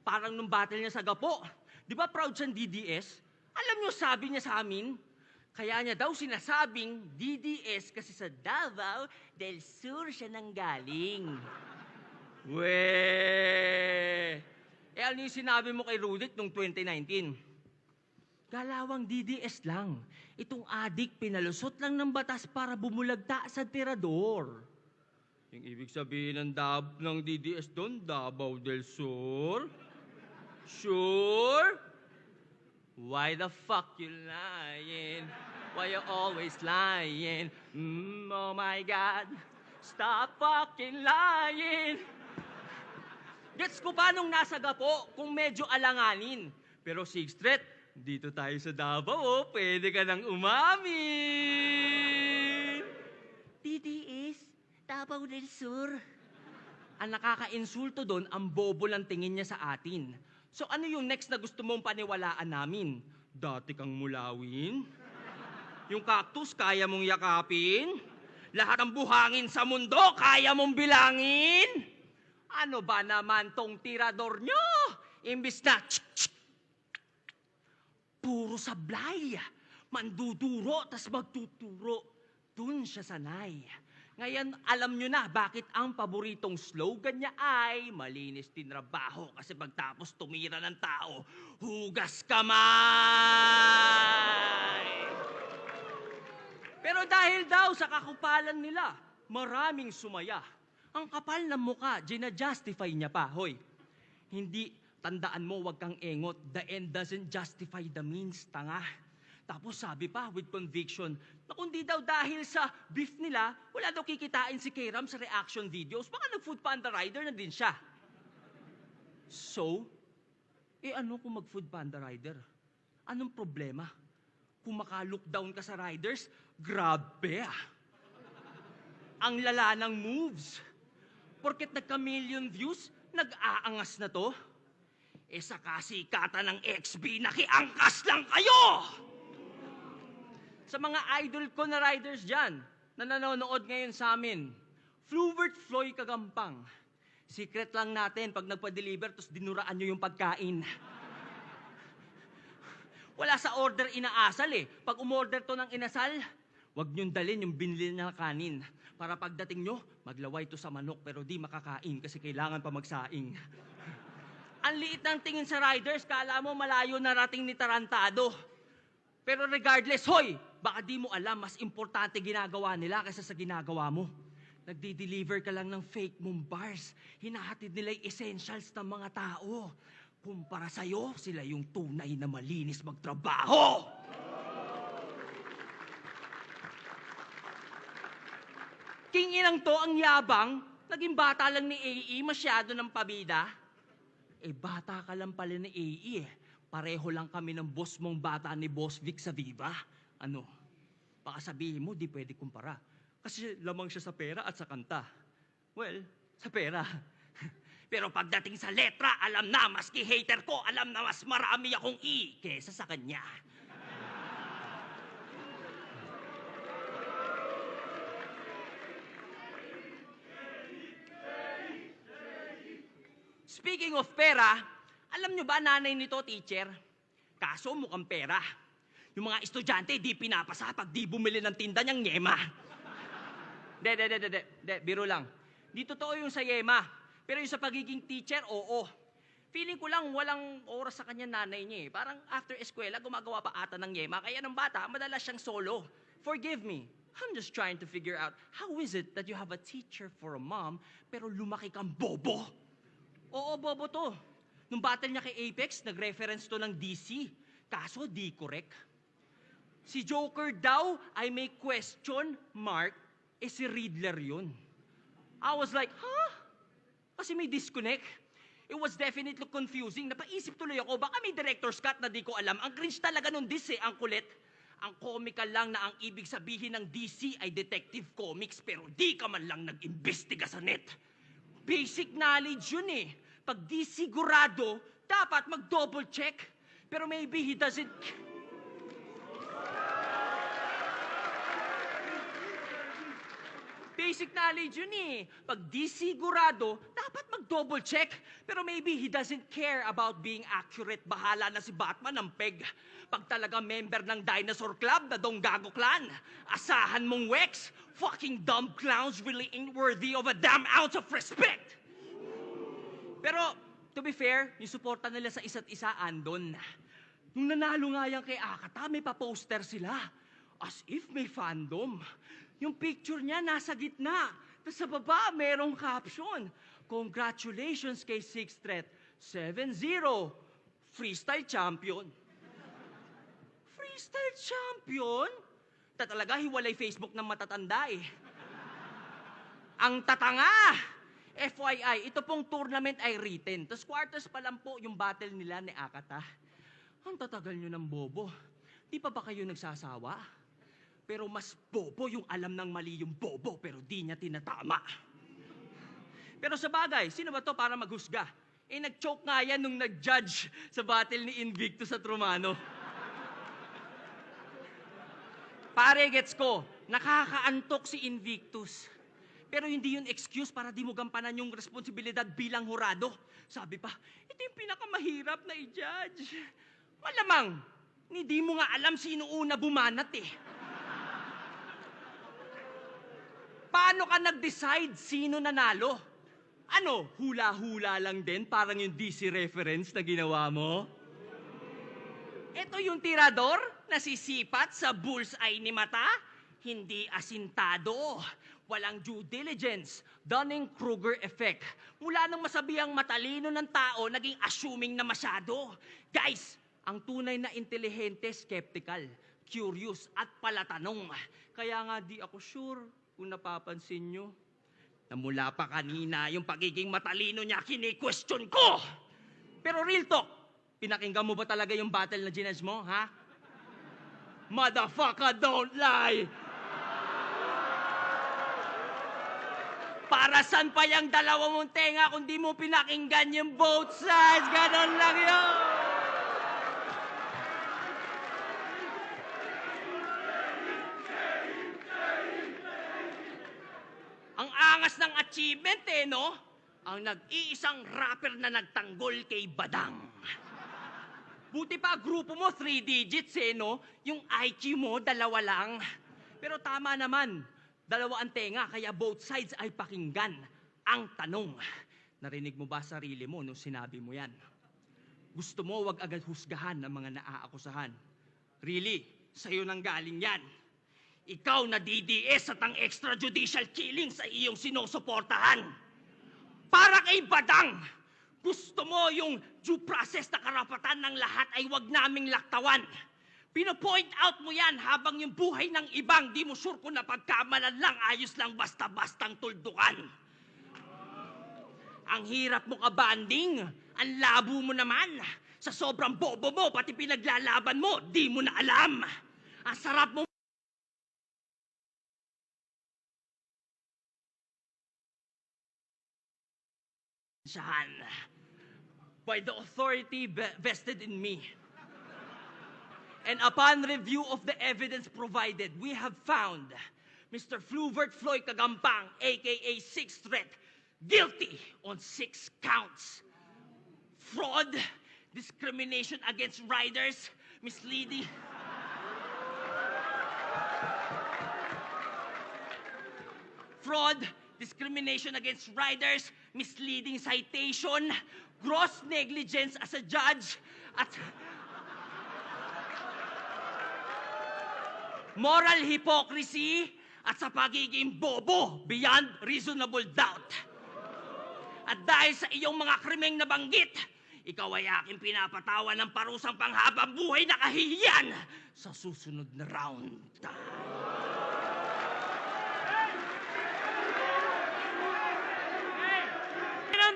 Parang nung battle niya sa Gapo. Di ba proud siyang DDS? Alam niyo, sabi niya sa amin, kaya niya daw sinasabing DDS kasi sa Davao del Sur siya nanggaling. Weh! Ano yung sinabi mo kay Rudit nung 2019? Galawang DDS lang. Itong adik pinalusot lang ng batas para bumulagta sa tirador. Yung ibig sabihin ng DDS doon, Davao del Sur? Sure? Why the fuck you lying? Why you always lying? Oh my God, stop fucking lying! Gets ko pa nung nasa Gapo kung medyo alanganin. Pero Sixth Street, dito tayo sa Davao, pwede ka nang umamin. DDS, Davao del Sur. Ang nakaka-insulto doon, ang bobo lang tingin niya sa atin. So ano yung next na gusto mong paniwalaan namin? Dati kang mulawin? Yung cactus, kaya mong yakapin? Lahat ng buhangin sa mundo, kaya mong bilangin? Ano ba naman tong tirador nyo? Imbis na puro sablay. Manduduro, tas magtuturo. Dun siya sanay. Ngayon, alam nyo na bakit ang paboritong slogan niya ay malinis tinrabaho kasi pagtapos tumira ng tao, hugas kamay! Pero dahil daw sa kakupalan nila, maraming sumaya. Ang kapal ng muka, gina-justify niya pa. Hoy, hindi, tandaan mo, wag kang engot. The end doesn't justify the means, tanga. Tapos sabi pa, with conviction, na kundi daw dahil sa beef nila, wala daw kikitain si K-Ram sa reaction videos, baka nag-food panda rider na din siya. So, ano kung mag-food panda rider? Anong problema? Kung maka-look down ka sa riders, grabe ang lala ng moves. Porket nagka-million views, nag-aangas na to. Sa kasikatan ng XB, nakiangkas lang kayo! Sa mga idol ko na riders dyan, na nanonood ngayon sa amin, Fluvert Floy Kagampang. Secret lang natin pag nagpa-deliver tapos dinuraan nyo yung pagkain. Wala sa order inaasal eh. Pag umorder to ng inasal, wag nyong dalhin yung binili na kanin. Para pagdating nyo, maglaway to sa manok pero di makakain kasi kailangan pa magsaing. Ang liit ng tingin sa riders, kala mo malayo narating ni Tarantado. Pero regardless, hoy, baka di mo alam, mas importante ginagawa nila kaysa sa ginagawa mo. Nagdi-deliver ka lang ng fake mong bars. Hinahatid nila yung essentials ng mga tao. Kumpara sa'yo, sila yung tunay na malinis magtrabaho. King-inang to ang yabang, naging bata lang ni AE, masyado ng pabida. Eh, bata ka lang pala ni AE eh. Pareho lang kami ng boss mong bata ni Boss Vic sa Viva. Ano? Baka sabihin mo, di pwede kumpara. Kasi lamang siya sa pera at sa kanta. Well, sa pera. Pero pagdating sa letra, alam na, maski hater ko, alam na mas marami akong E kesa sa kanya. Speaking of pera, alam nyo ba nanay nito, teacher? Kaso mukhang pera. Yung mga estudyante di pinapasa pag di bumili ng tinda niyang yema. De, biro lang. Di totoo yung sa yema. Pero yung sa pagiging teacher, oo. Feeling ko lang walang oras sa kanya nanay niya eh. Parang after eskwela, gumagawa pa ata ng yema. Kaya ng bata, madalas siyang solo. Forgive me. I'm just trying to figure out, how is it that you have a teacher for a mom, pero lumaki kang bobo? Oo, bobo to. Nung battle niya kay Apex, nag-reference to ng DC. Kaso, di correct. Si Joker daw ay may question mark, si Riddler yun. I was like, huh? Kasi may disconnect. It was definitely confusing. Napaisip tuloy ako, baka may director's cut na di ko alam. Ang cringe talaga nung DC, ang kulit. Ang comical lang na ang ibig sabihin ng DC ay Detective Comics, pero di ka man lang nag-imbestiga sa net. Basic knowledge yun eh. Pag di sigurado, dapat mag-double check. Pero maybe he doesn't... Basic knowledge yun eh. Pag di sigurado, dapat mag-double check. Pero maybe he doesn't care about being accurate. Bahala na si Batman ng peg. Pag talaga member ng Dinosaur Club na Donggago Clan, asahan mong Wex, fucking dumb clowns really ain't worthy of a damn ounce of respect. Pero, to be fair, yung suporta nila sa isa't isa andon. Nung nanalo nga yan kay Akata, may pa-poster sila. As if may fandom. Yung picture niya nasa gitna. Tapos sa baba, merong caption. Congratulations kay Sixth Threat. 7-0. Freestyle champion. Freestyle champion? Talaga, hiwalay Facebook ng matatanda eh. Ang tatanga! FYI, ito pong tournament ay written. Tapos quarters pa lang po yung battle nila ni Akata. Ang tatagal nyo ng bobo. Di pa ba kayo nagsasawa? Pero mas bobo yung alam ng mali yung bobo pero di niya tinatama. Pero sa bagay, sino ba to para maghusga? Eh nag-choke nga yan nung nag-judge sa battle ni Invictus at Romano. Pare, gets ko, nakakaantok si Invictus. Pero hindi yun excuse para di mo gampanan yung responsibilidad bilang hurado. Sabi pa, ito yung pinakamahirap na i-judge. Malamang, hindi mo nga alam sino una bumanat eh. Paano ka nag-decide sino nanalo? Ano, hula-hula lang din parang yung DC reference na ginawa mo? Ito yung tirador na sisipat sa bullseye ni mata, hindi asintado. Walang due diligence, Dunning-Kruger effect. Mula nang masabihang matalino ng tao, naging assuming na masyado. Guys, ang tunay na intelihente, skeptical, curious, at palatanong. Kaya nga di ako sure kung napapansin nyo, na mula pa kanina yung pagiging matalino niya kini-question ko. Pero real talk, pinakinggan mo ba talaga yung battle na ginage mo, ha? Motherfucker, don't lie! Para saan pa yung dalawa mong tenga kung di mo pinakinggan yung both sides? Ganon lang yun! angas ng achievement no? Ang nag-iisang rapper na nagtanggol kay Badang. Buti pa grupo mo 3 digits no? Yung IQ mo 2 lang. Pero tama naman, 2 ang tenga kaya both sides ay pakinggan. Ang tanong, narinig mo ba sarili mo nung sinabi mo yan? Gusto mo wag agad husgahan ng mga naaakusahan. Really, sa'yo nang galing yan. Ikaw na DDS at ang extrajudicial killing sa iyong sinusuportahan. Para kay Badang, gusto mo yung due process na karapatan ng lahat ay wag naming laktawan. Pino-point out mo yan habang yung buhay ng ibang di mo sure kung napagkamalan lang, ayos lang basta-bastang tuldukan. Ang hirap mo kabanding, ang labo mo naman. Sa sobrang bobo mo, pati pinaglalaban mo, di mo na alam. Ang sarap mo by the authority vested in me. And upon review of the evidence provided, we have found Mr. Fluvert Floyd Kagampang, aka Sixth Threat, guilty on 6 counts. Fraud, discrimination against riders, misleading... Fraud, discrimination against riders, misleading citation, gross negligence as a judge, at moral hypocrisy, at sa pagiging bobo beyond reasonable doubt. At dahil sa iyong mga krimeng nabanggit, ikaw ay aking pinapatawan ng parusang panghabang buhay na kahihiyan sa susunod na round.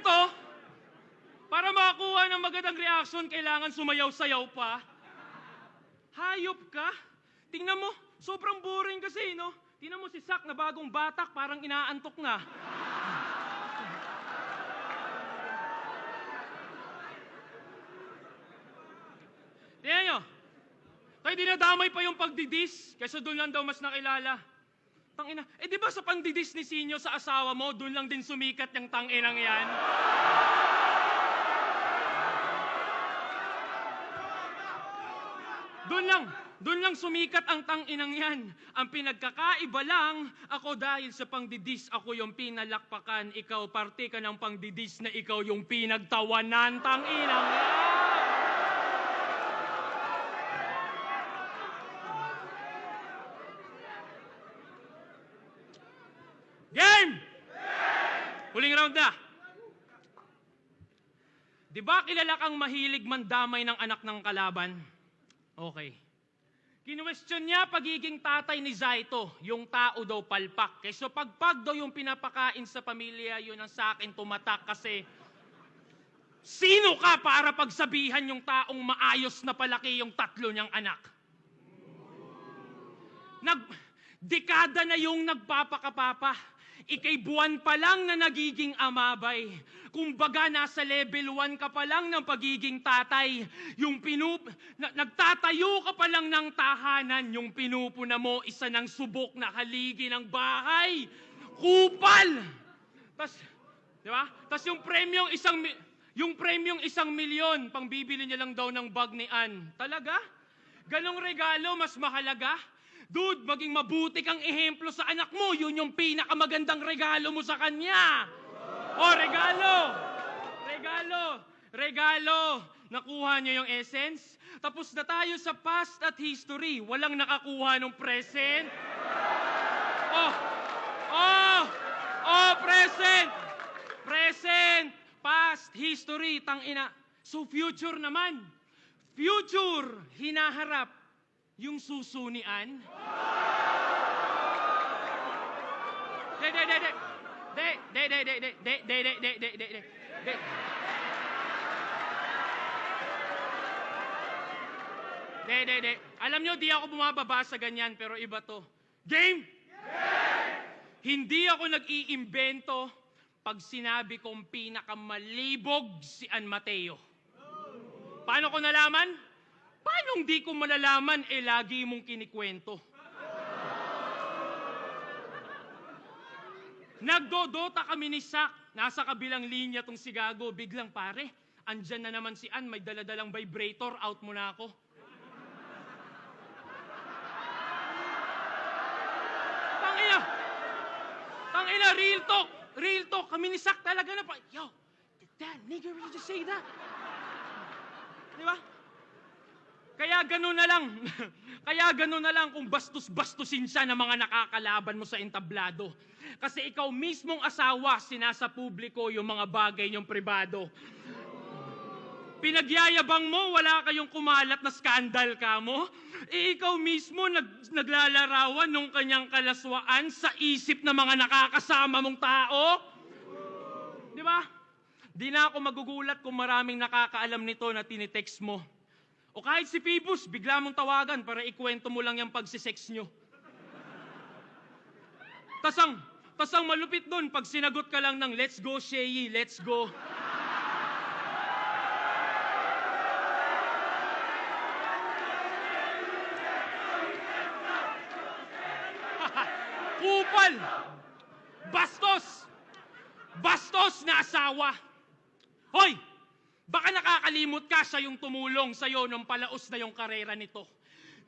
To, para makakuha ng magandang reaction, kailangan sumayaw-sayaw pa. Hayop ka? Tingnan mo, sobrang boring kasi, no? Tingnan mo si Sak na bagong batak, parang inaantok na. Tingnan nyo, tayo dinadamay pa yung pagdidis, kaysa doon lang daw mas nakilala. Tangina. Di ba sa pandidis ni Sinyo sa asawa mo, doon lang din sumikat yung tanginang yan? Doon lang sumikat ang tanginang yan. Ang pinagkakaiba lang, ako dahil sa pangdidis, ako yung pinalakpakan, ikaw parte ka ng pangdidis na ikaw yung pinagtawanan, tanginang yan. Game! Huling round na. Di ba kilala kang mahilig mandamay ng anak ng kalaban? Okay. Kinwestiyon niya pagiging tatay ni Zaito, yung tao daw palpak. Kaysa pagpag daw yung pinapakain sa pamilya, yun ang sa akin tumatak kasi sino ka para pagsabihan yung taong maayos na palaki yung 3 niyang anak? Dekada na yung nagpapakapapa. Ika'y buwan pa lang na nagiging amabay. Kumbaga, nasa level 1 ka pa lang ng pagiging tatay. Nagtatayo ka pa lang ng tahanan. Yung pinupuna mo, isa ng subok na haligi ng bahay. Kupal! Tas, di ba? Tas yung premyong 1,000,000, pang bibili niya lang daw ng bag ni Ann. Talaga? Ganong regalo, mas mahalaga? Dude, maging mabuti kang ehemplo sa anak mo. Yun yung pinakamagandang regalo mo sa kanya. O, regalo. Nakuha niyo yung essence? Tapos na tayo sa past at history. Walang nakakuha ng present. Present. Past, history, tangina. So future naman. Future, hinaharap. Yung susunian? Alam nyo, di ako bumababa sa ganyan, pero iba to. Game! Hindi ako nag-iimbento pag sinabi kong pinakamalibog si Ann Mateo. Paano ko nalaman? Paano hindi ko malalaman, lagi mong kinikwento? Nagdodota kami ni Sak. Nasa kabilang linya tong si Gago. Biglang pare, andyan na naman si Ann. May daladalang vibrator. Out mo na ako. Tangina! Tangina, real talk! Real talk! Kami ni Sak talaga na pa. Yo, did that nigga really just say that? Di ba? Kaya gano'n na lang. Kaya gano'n na lang kung bastos-bastusin siya ng mga nakakalaban mo sa entablado. Kasi ikaw mismong asawa, sinasa publiko yung mga bagay niyong pribado. Pinagyayabang mo, wala kayong kumalat na skandal ka mo. Ikaw mismo naglalarawan nung kanyang kalaswaan sa isip ng mga nakakasama mong tao. Di ba? Di na ako magugulat kung maraming nakakaalam nito na tinitext mo. O kahit si Phoebus, bigla mong tawagan para ikwento mo lang yung pagsisex nyo. Tasang malupit doon pag sinagot ka lang ng let's go, Sheyi, let's go. Kupal! Bastos! Bastos na asawa! Hoy! Baka nakakalimot ka, siya yung tumulong sa'yo nung palaos na yung karera nito.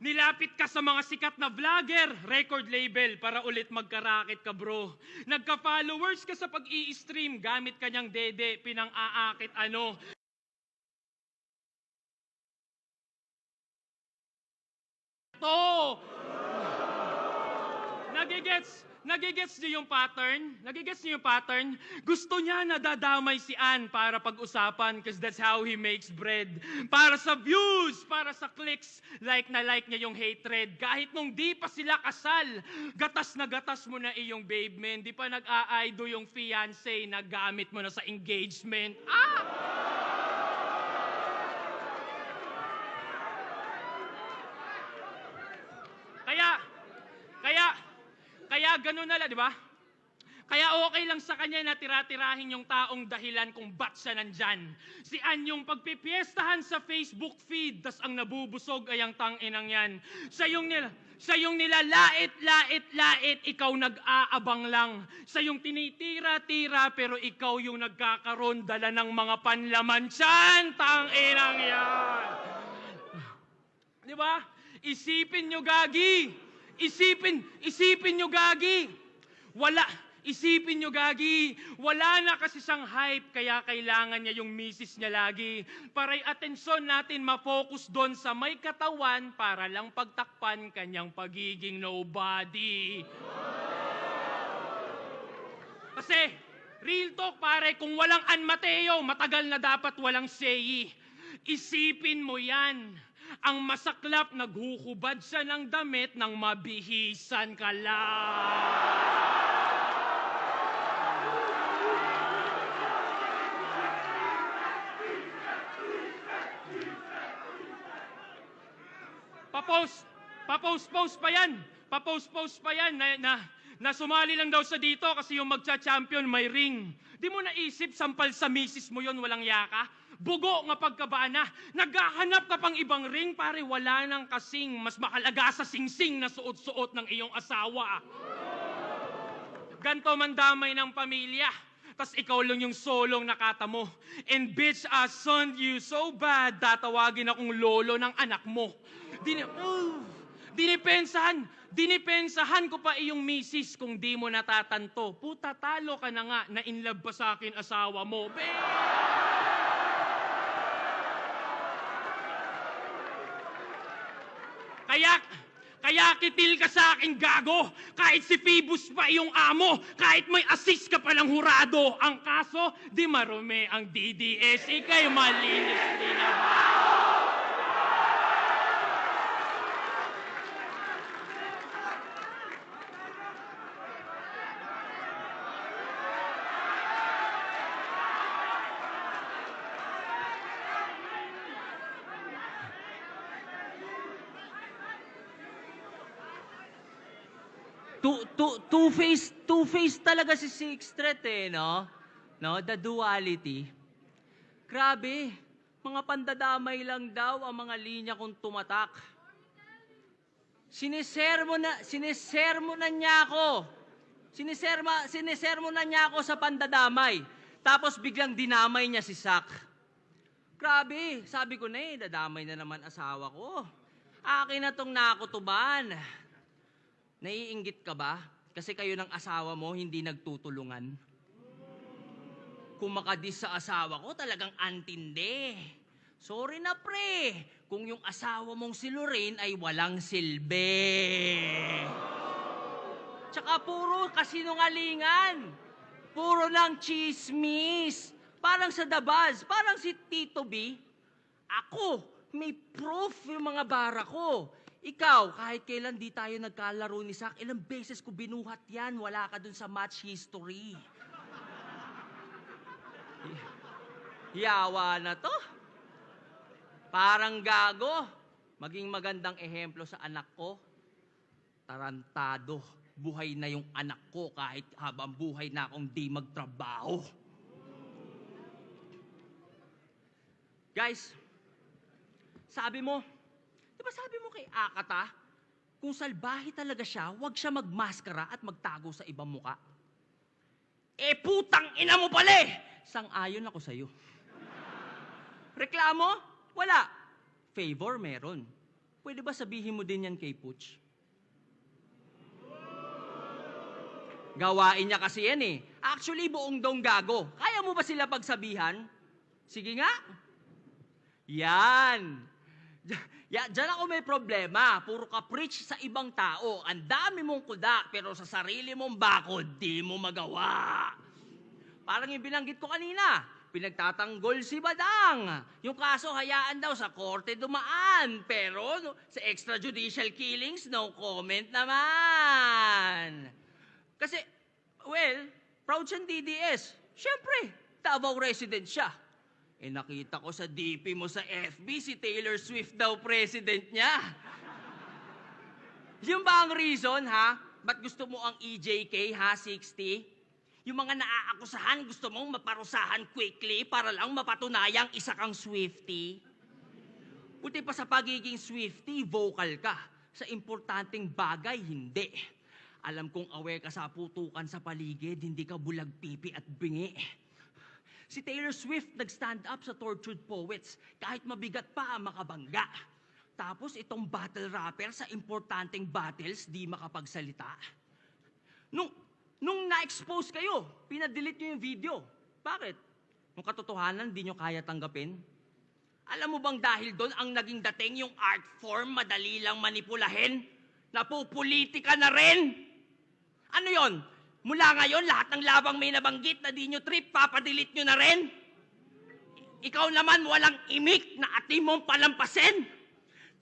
Nilapit ka sa mga sikat na vlogger, record label, para ulit magkarakit ka, bro. Nagka-followers ka sa pag-i-stream, gamit kanyang dede, pinang-aakit ano. To! Nagigets niyo yung pattern? Nagigets niyo yung pattern? Gusto niya nadadamay si Ann para pag-usapan because that's how he makes bread. Para sa views, para sa clicks, like na like niya yung hatred. Kahit nung di pa sila kasal, gatas na gatas mo na iyong babe, man. Di pa nag-a-aido yung fiancé, nagamit mo na sa engagement. Kaya ganun na lang, di ba? Kaya okay lang sa kanya na tira-tirahin yung taong dahilan kung ba't siya nandyan. Si Ann yung pagpipiestahan sa Facebook feed, tas ang nabubusog ay ang tang-inang yan. Siya yung nilalait, ikaw nag-aabang lang. Siya yung tinitira-tira, pero ikaw yung nagkakaroon, dala ng mga panlaman siyan, tang-inang yan. Di ba? Isipin nyo, gagi. Isipin nyo, gagi. Isipin nyo, gagi. Wala na kasi siyang hype, kaya kailangan niya yung misis niya lagi. Para atensyon natin ma-focus doon sa may katawan para lang pagtakpan kanyang pagiging nobody. Kasi, real talk pare, kung walang Ann Mateo, matagal na dapat walang Sheyi. Isipin mo yan. Ang masaklap, naghuhubad siya ng damit nang mabihisan ka lang. Papost pa yan na sumali lang daw sa dito kasi yung magcha-champion may ring. Di mo naisip, sampal sa misis mo yon, walang yaka? Bugo nga pagkabana. Naghahanap ka pang ibang ring, pare, wala nang kasing mas makalaga sa singsing na suot-suot ng iyong asawa. Ganto man damay ng pamilya. Tas ikaw lang yung solong nakata mo. And bitch, I son you so bad, tatawagin akong lolo ng anak mo. Dinipensahan ko pa iyong misis kung di mo natatanto. Puta, talo ka na nga na in love pa sa akin asawa mo. Kaya kitil ka sa akin, gago. Kahit si Phoebus pa iyong amo, kahit may assist ka palang hurado. Ang kaso, di marumi ang DDS. Ika'y malinis din na ba? Two-faced talaga si Sixth Threat eh, no? No, the duality. Grabe, mga pandadamay lang daw ang mga linya kong tumatak. Sinisermo na niya ako Sinisermo na niya ako sa pandadamay. Tapos biglang dinamay niya si Sak. Grabe, sabi ko na dadamay na naman asawa ko. Akin na tong nakutuban. Naiinggit ka ba? Kasi kayo ng asawa mo hindi nagtutulungan. Kung makadis sa asawa ko, talagang antindi. Sorry na pre, kung yung asawa mong si Lorraine ay walang silbi. Tsaka puro kasinungalingan. Puro lang chismis. Parang sa The Buzz, parang si Tito B. Ako, may proof yung mga bara ko. Ikaw, kahit kailan di tayo nagkalaro ni Sak, ilang beses ko binuhat yan, wala ka dun sa match history. Yawa na to. Parang gago. Maging magandang ehemplo sa anak ko. Tarantado. Buhay na yung anak ko kahit habang buhay na akong di magtrabaho. Guys, sabi mo, di ba sabi mo kay Akata, kung salbahe talaga siya, huwag siya magmaskara at magtago sa ibang muka. Eh putang ina mo pala eh! Sang-ayon ako sa'yo. Reklamo? Wala. Favor? Meron. Pwede ba sabihin mo din yan kay Putsch? Gawain niya kasi yan eh. Actually, buong dong gago. Kaya mo ba sila pagsabihan? Sige nga. Yan. Diyan ako may problema. Puro ka preach sa ibang tao. Ang dami mong kuda, pero sa sarili mong bakod, di mo magawa. Parang yung binanggit ko kanina, pinagtatanggol si Badang. Yung kaso hayaan daw sa korte dumaan. Pero sa extrajudicial killings, no comment naman. Kasi, well, proud siyang DDS. Siyempre, Davao resident siya. Eh nakita ko sa DP mo sa FB, si Taylor Swift daw president niya. Yung ba ang reason, ha? Ba't gusto mo ang EJK, ha, 60? Yung mga naaakusahan, gusto mong maparusahan quickly para lang mapatunayang isa kang Swiftie? Buti pa sa pagiging Swiftie, vocal ka. Sa importanteng bagay, hindi. Alam kong aware ka sa putukan sa paligid, hindi ka bulag pipi at bingi. Si Taylor Swift nag-stand up sa Tortured Poets kahit mabigat pa ang makabangga. Tapos itong battle rapper sa importanteng battles di makapagsalita. Nung na-expose kayo, pinadelete nyo yung video. Bakit? Nung katotohanan, di nyo kaya tanggapin? Alam mo bang dahil doon ang naging dating yung art form madali lang manipulahin? Napupolitika na rin? Ano yon? Mula ngayon, lahat ng labang may nabanggit na di nyo trip, papadelete nyo na rin? Ikaw naman walang imik na atim mong palampasin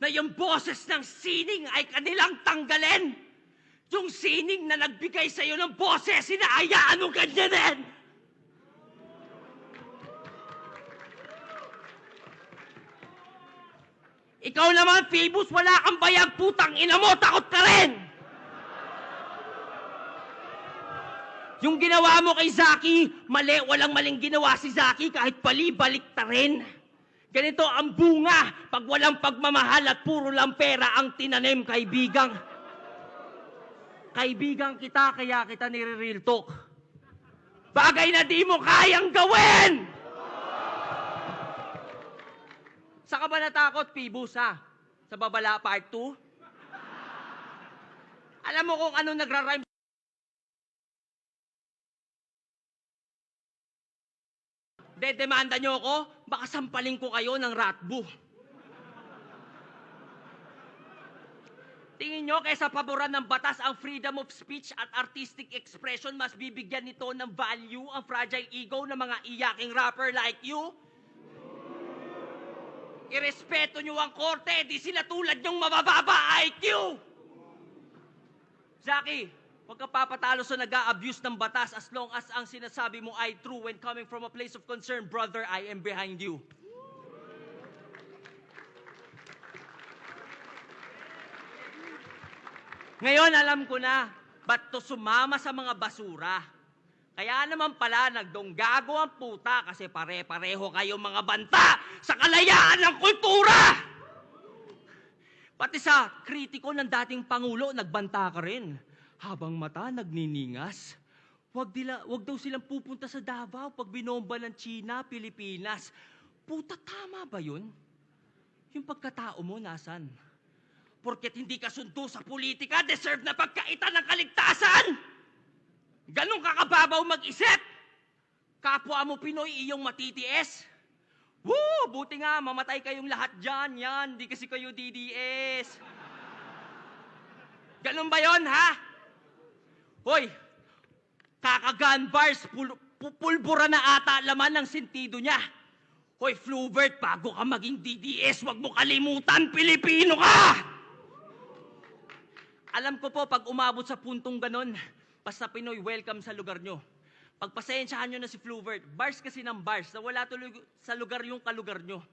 na yung boses ng sining ay kanilang tanggalin. Yung sining na nagbigay sa'yo ng boses, hinahayaan mo ganyanin! Ikaw naman, Phoebus, wala kang bayag, putang ina mo, takot ka rin! Yung ginawa mo kay Zaki, mali, walang maling ginawa si Zaki kahit balik ta rin. Ganito ang bunga pag walang pagmamahal at puro lang pera ang tinanim, kaibigang. Kaibigang kita, kaya kita nire-real talk. Bagay na di mo kayang gawin! Saan ka ba natakot, Phoebus, ha? Sa Babala Part 2? Alam mo kung ano nagra-rhyme? Dedemanda nyo ako, baka sampaling ko kayo ng ratbo. Tingin nyo, kaysa paboran ng batas ang freedom of speech at artistic expression, mas bibigyan nito ng value ang fragile ego ng mga iyaking rapper like you? Irespeto nyo ang korte, di sila tulad nyong mabababa IQ! Zaki, huwag ka papatalo sa nag-a-abuse ng batas as long as ang sinasabi mo ay true when coming from a place of concern. Brother, I am behind you. Ngayon, alam ko na, ba't to sumama sa mga basura? Kaya naman pala, nagdonggago ang puta kasi pare-pareho kayong mga banta sa kalayaan ng kultura! Pati sa kritiko ng dating Pangulo, nagbanta ka rin. Habang mata nagniningas, wag daw silang pupunta sa Davao pag binomba ng China, Pilipinas. Puta, tama ba yun? Yung pagkatao mo, nasan? Porket hindi ka sundo sa politika, deserve na pagkaitan ng kaligtasan! Ganun ka kababaw mag-isip! Kapwa mo Pinoy iyong matitiis? Woo! Buti nga, mamatay kayong lahat dyan, yan. Di kasi kayo DDS. Ganun ba yon, ha? Hoy, kakagan bars, pulbura na ata laman ng sentido niya. Hoy, Flubert, bago ka maging DDS, wag mo kalimutan, Pilipino ka! Alam ko po, pag umabot sa puntong ganon, basta Pinoy, welcome sa lugar nyo. Pagpasensyahan nyo na si Flubert. Bars kasi ng bars, na wala tuloy sa lugar yung kalugar nyo.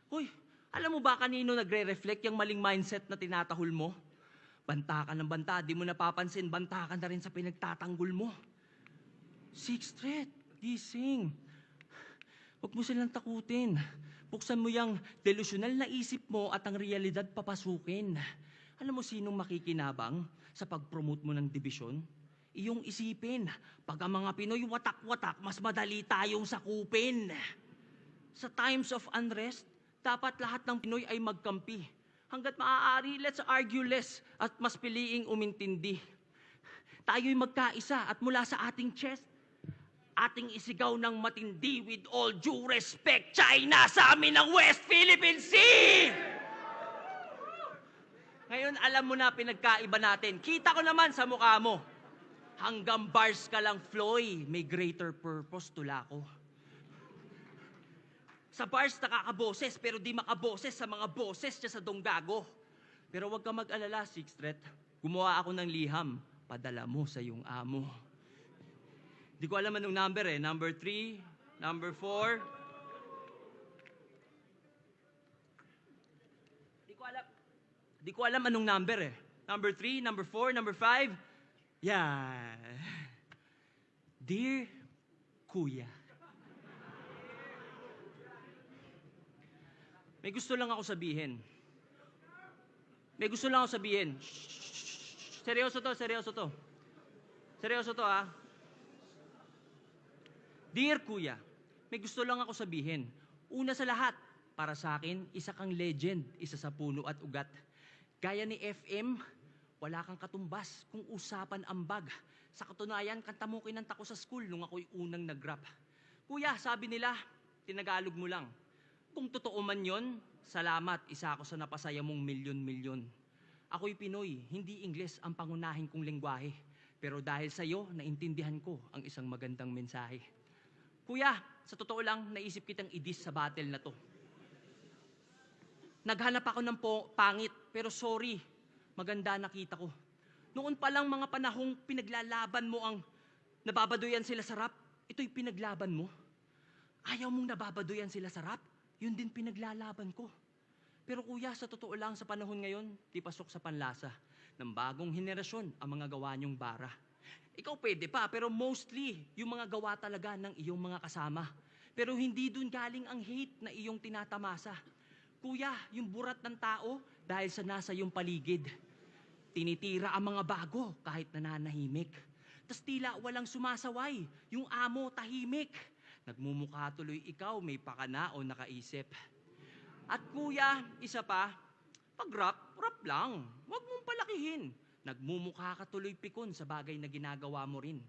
Hoy, alam mo ba kanino nagre-reflect yung maling mindset na tinatahol mo? Banta ka ng banta, di mo napapansin, banta ka na rin sa pinagtatanggol mo. Sixth Street, gising. Huwag mo silang takutin. Buksan mo yung delusional na isip mo at ang realidad papasukin. Alam mo sinong makikinabang sa pag-promote mo ng dibisyon? Iyong isipin, pag ang mga Pinoy watak-watak, mas madali tayong sakupin. Sa times of unrest, dapat lahat ng Pinoy ay magkampi. Hanggat maaari, let's argue less at mas piliing umintindi. Tayo'y magkaisa at mula sa ating chest, ating isigaw ng matindi with all due respect, China sa amin ng West Philippine Sea! Ngayon, alam mo na pinagkaiba natin. Kita ko naman sa mukha mo. Hanggang bars ka lang, Floy, may greater purpose, tula ko. Sa bars nakakaboses, pero di makaboses sa mga boses siya sa donggago. Pero huwag ka mag-alala, Sixth Street. Gumawa ako ng liham, padala mo sa iyong amo. Di ko alam anong number eh. Number 3, number 4. Di ko alam anong number eh. Number 3, number 4, number 5. Yeah. Dear Kuya. May gusto lang ako sabihin. Shh. Seryoso to. Seryoso to, ha? Dear Kuya, may gusto lang ako sabihin. Una sa lahat, para sa akin, isa kang legend, isa sa puno at ugat. Gaya ni FM, wala kang katumbas kung usapan ambag. Sa katunayan, kanta mo kinanta ko sa school nung ako'y unang nag-rap. Kuya, sabi nila, tinagalog mo lang. Kung totoo man yon, salamat, isa ako sa napasaya mong milyon-milyon. Ako'y Pinoy, hindi Ingles ang pangunahin kong lengguwahe. Pero dahil sa'yo, naintindihan ko ang isang magandang mensahe. Kuya, sa totoo lang, naisip kitang idis sa battle na to. Naghanap ako ng pangit, pero sorry, maganda nakita ko. Noon pa lang mga panahong pinaglalaban mo ang nababadoyan sila sa rap, ito'y pinaglaban mo. Ayaw mong nababadoyan sila sa rap, yun din pinaglalaban ko. Pero kuya, sa totoo lang sa panahon ngayon, di pasok sa panlasa ng bagong henerasyon ang mga gawa niyong bara. Ikaw pwede pa, pero mostly, yung mga gawa talaga ng iyong mga kasama. Pero hindi dun galing ang hate na iyong tinatamasa. Kuya, yung burat ng tao dahil sa nasa iyong paligid. Tinitira ang mga bago kahit nananahimik. Tas tila walang sumasaway, yung amo tahimik. Nagmumukha tuloy ikaw, may pakana o nakaisip. At kuya, isa pa, pag rap lang, wag mong palakihin. Nagmumukha ka tuloy pikon sa bagay na ginagawa mo rin.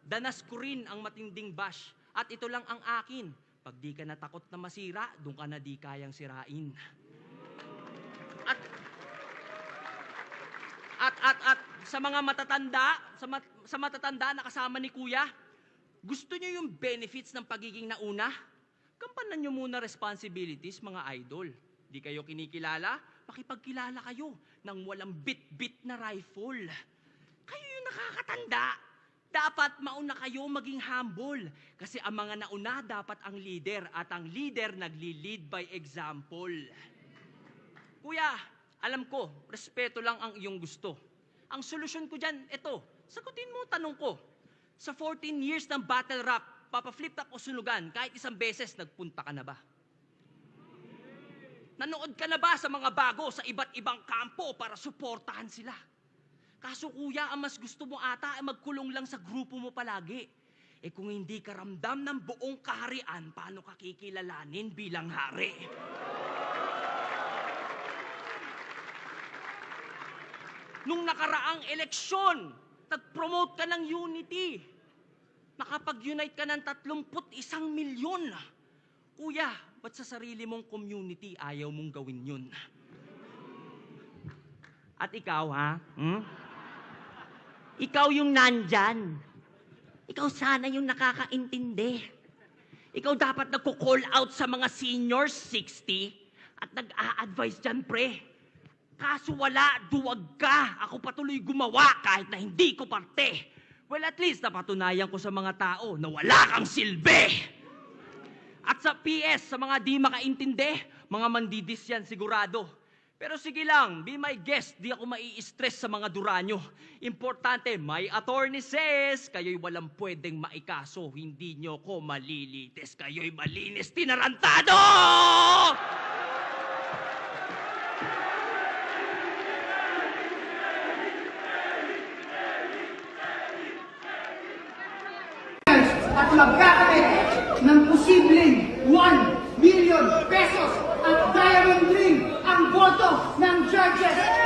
Danas ko rin ang matinding bash at ito lang ang akin. Pag di ka natakot na masira, doon ka na di kayang sirain. At sa mga matatanda, sa matatanda na kasama ni Kuya, gusto niyo yung benefits ng pagiging nauna? Kampanan niyo muna responsibilities, mga idol. Di kayo kinikilala? Makipagkilala kayo ng walang bit-bit na rifle. Kayo yung nakakatanda. Dapat mauna kayo maging humble. Kasi ang mga nauna dapat ang leader at ang leader nagli-lead by example. Kuya, alam ko, respeto lang ang iyong gusto. Ang solusyon ko dyan, ito, sagutin mo tanong ko. Sa 14 years ng battle rap, papa-flip top o sunugan, kahit isang beses nagpunta ka na ba? Nanood ka na ba sa mga bago sa iba't ibang kampo para suportahan sila? Kaso kuya, ang mas gusto mo ata ay magkulong lang sa grupo mo palagi. Eh kung hindi ka ramdam ng buong kaharian, paano ka kikilalanin bilang hari? Nung nakaraang eleksyon, nag-promote ka ng unity. Nakapag-unite ka ng 31 milyon. Kuya, ba't sa sarili mong community ayaw mong gawin yun? At ikaw, ha? Ikaw yung nandyan. Ikaw sana yung nakakaintindi. Ikaw dapat nagko-call out sa mga seniors 60 at nag-a-advise dyan, pre. Kaso wala, duwag ka. Ako patuloy gumawa kahit na hindi ko parte. Well, at least napatunayan ko sa mga tao na wala kang silbi. At sa PS, sa mga di makaintindi, mga mandidis yan sigurado. Pero sige lang, be my guest, di ako mai-stress sa mga duranyo. Importante, my attorney says, kayo'y walang pwedeng maikaso. Hindi nyo ko malilitis, kayo'y malinis tinarantado! At magkakamit ng posibleng 1 million pesos at diamond ring ang boto ng judges.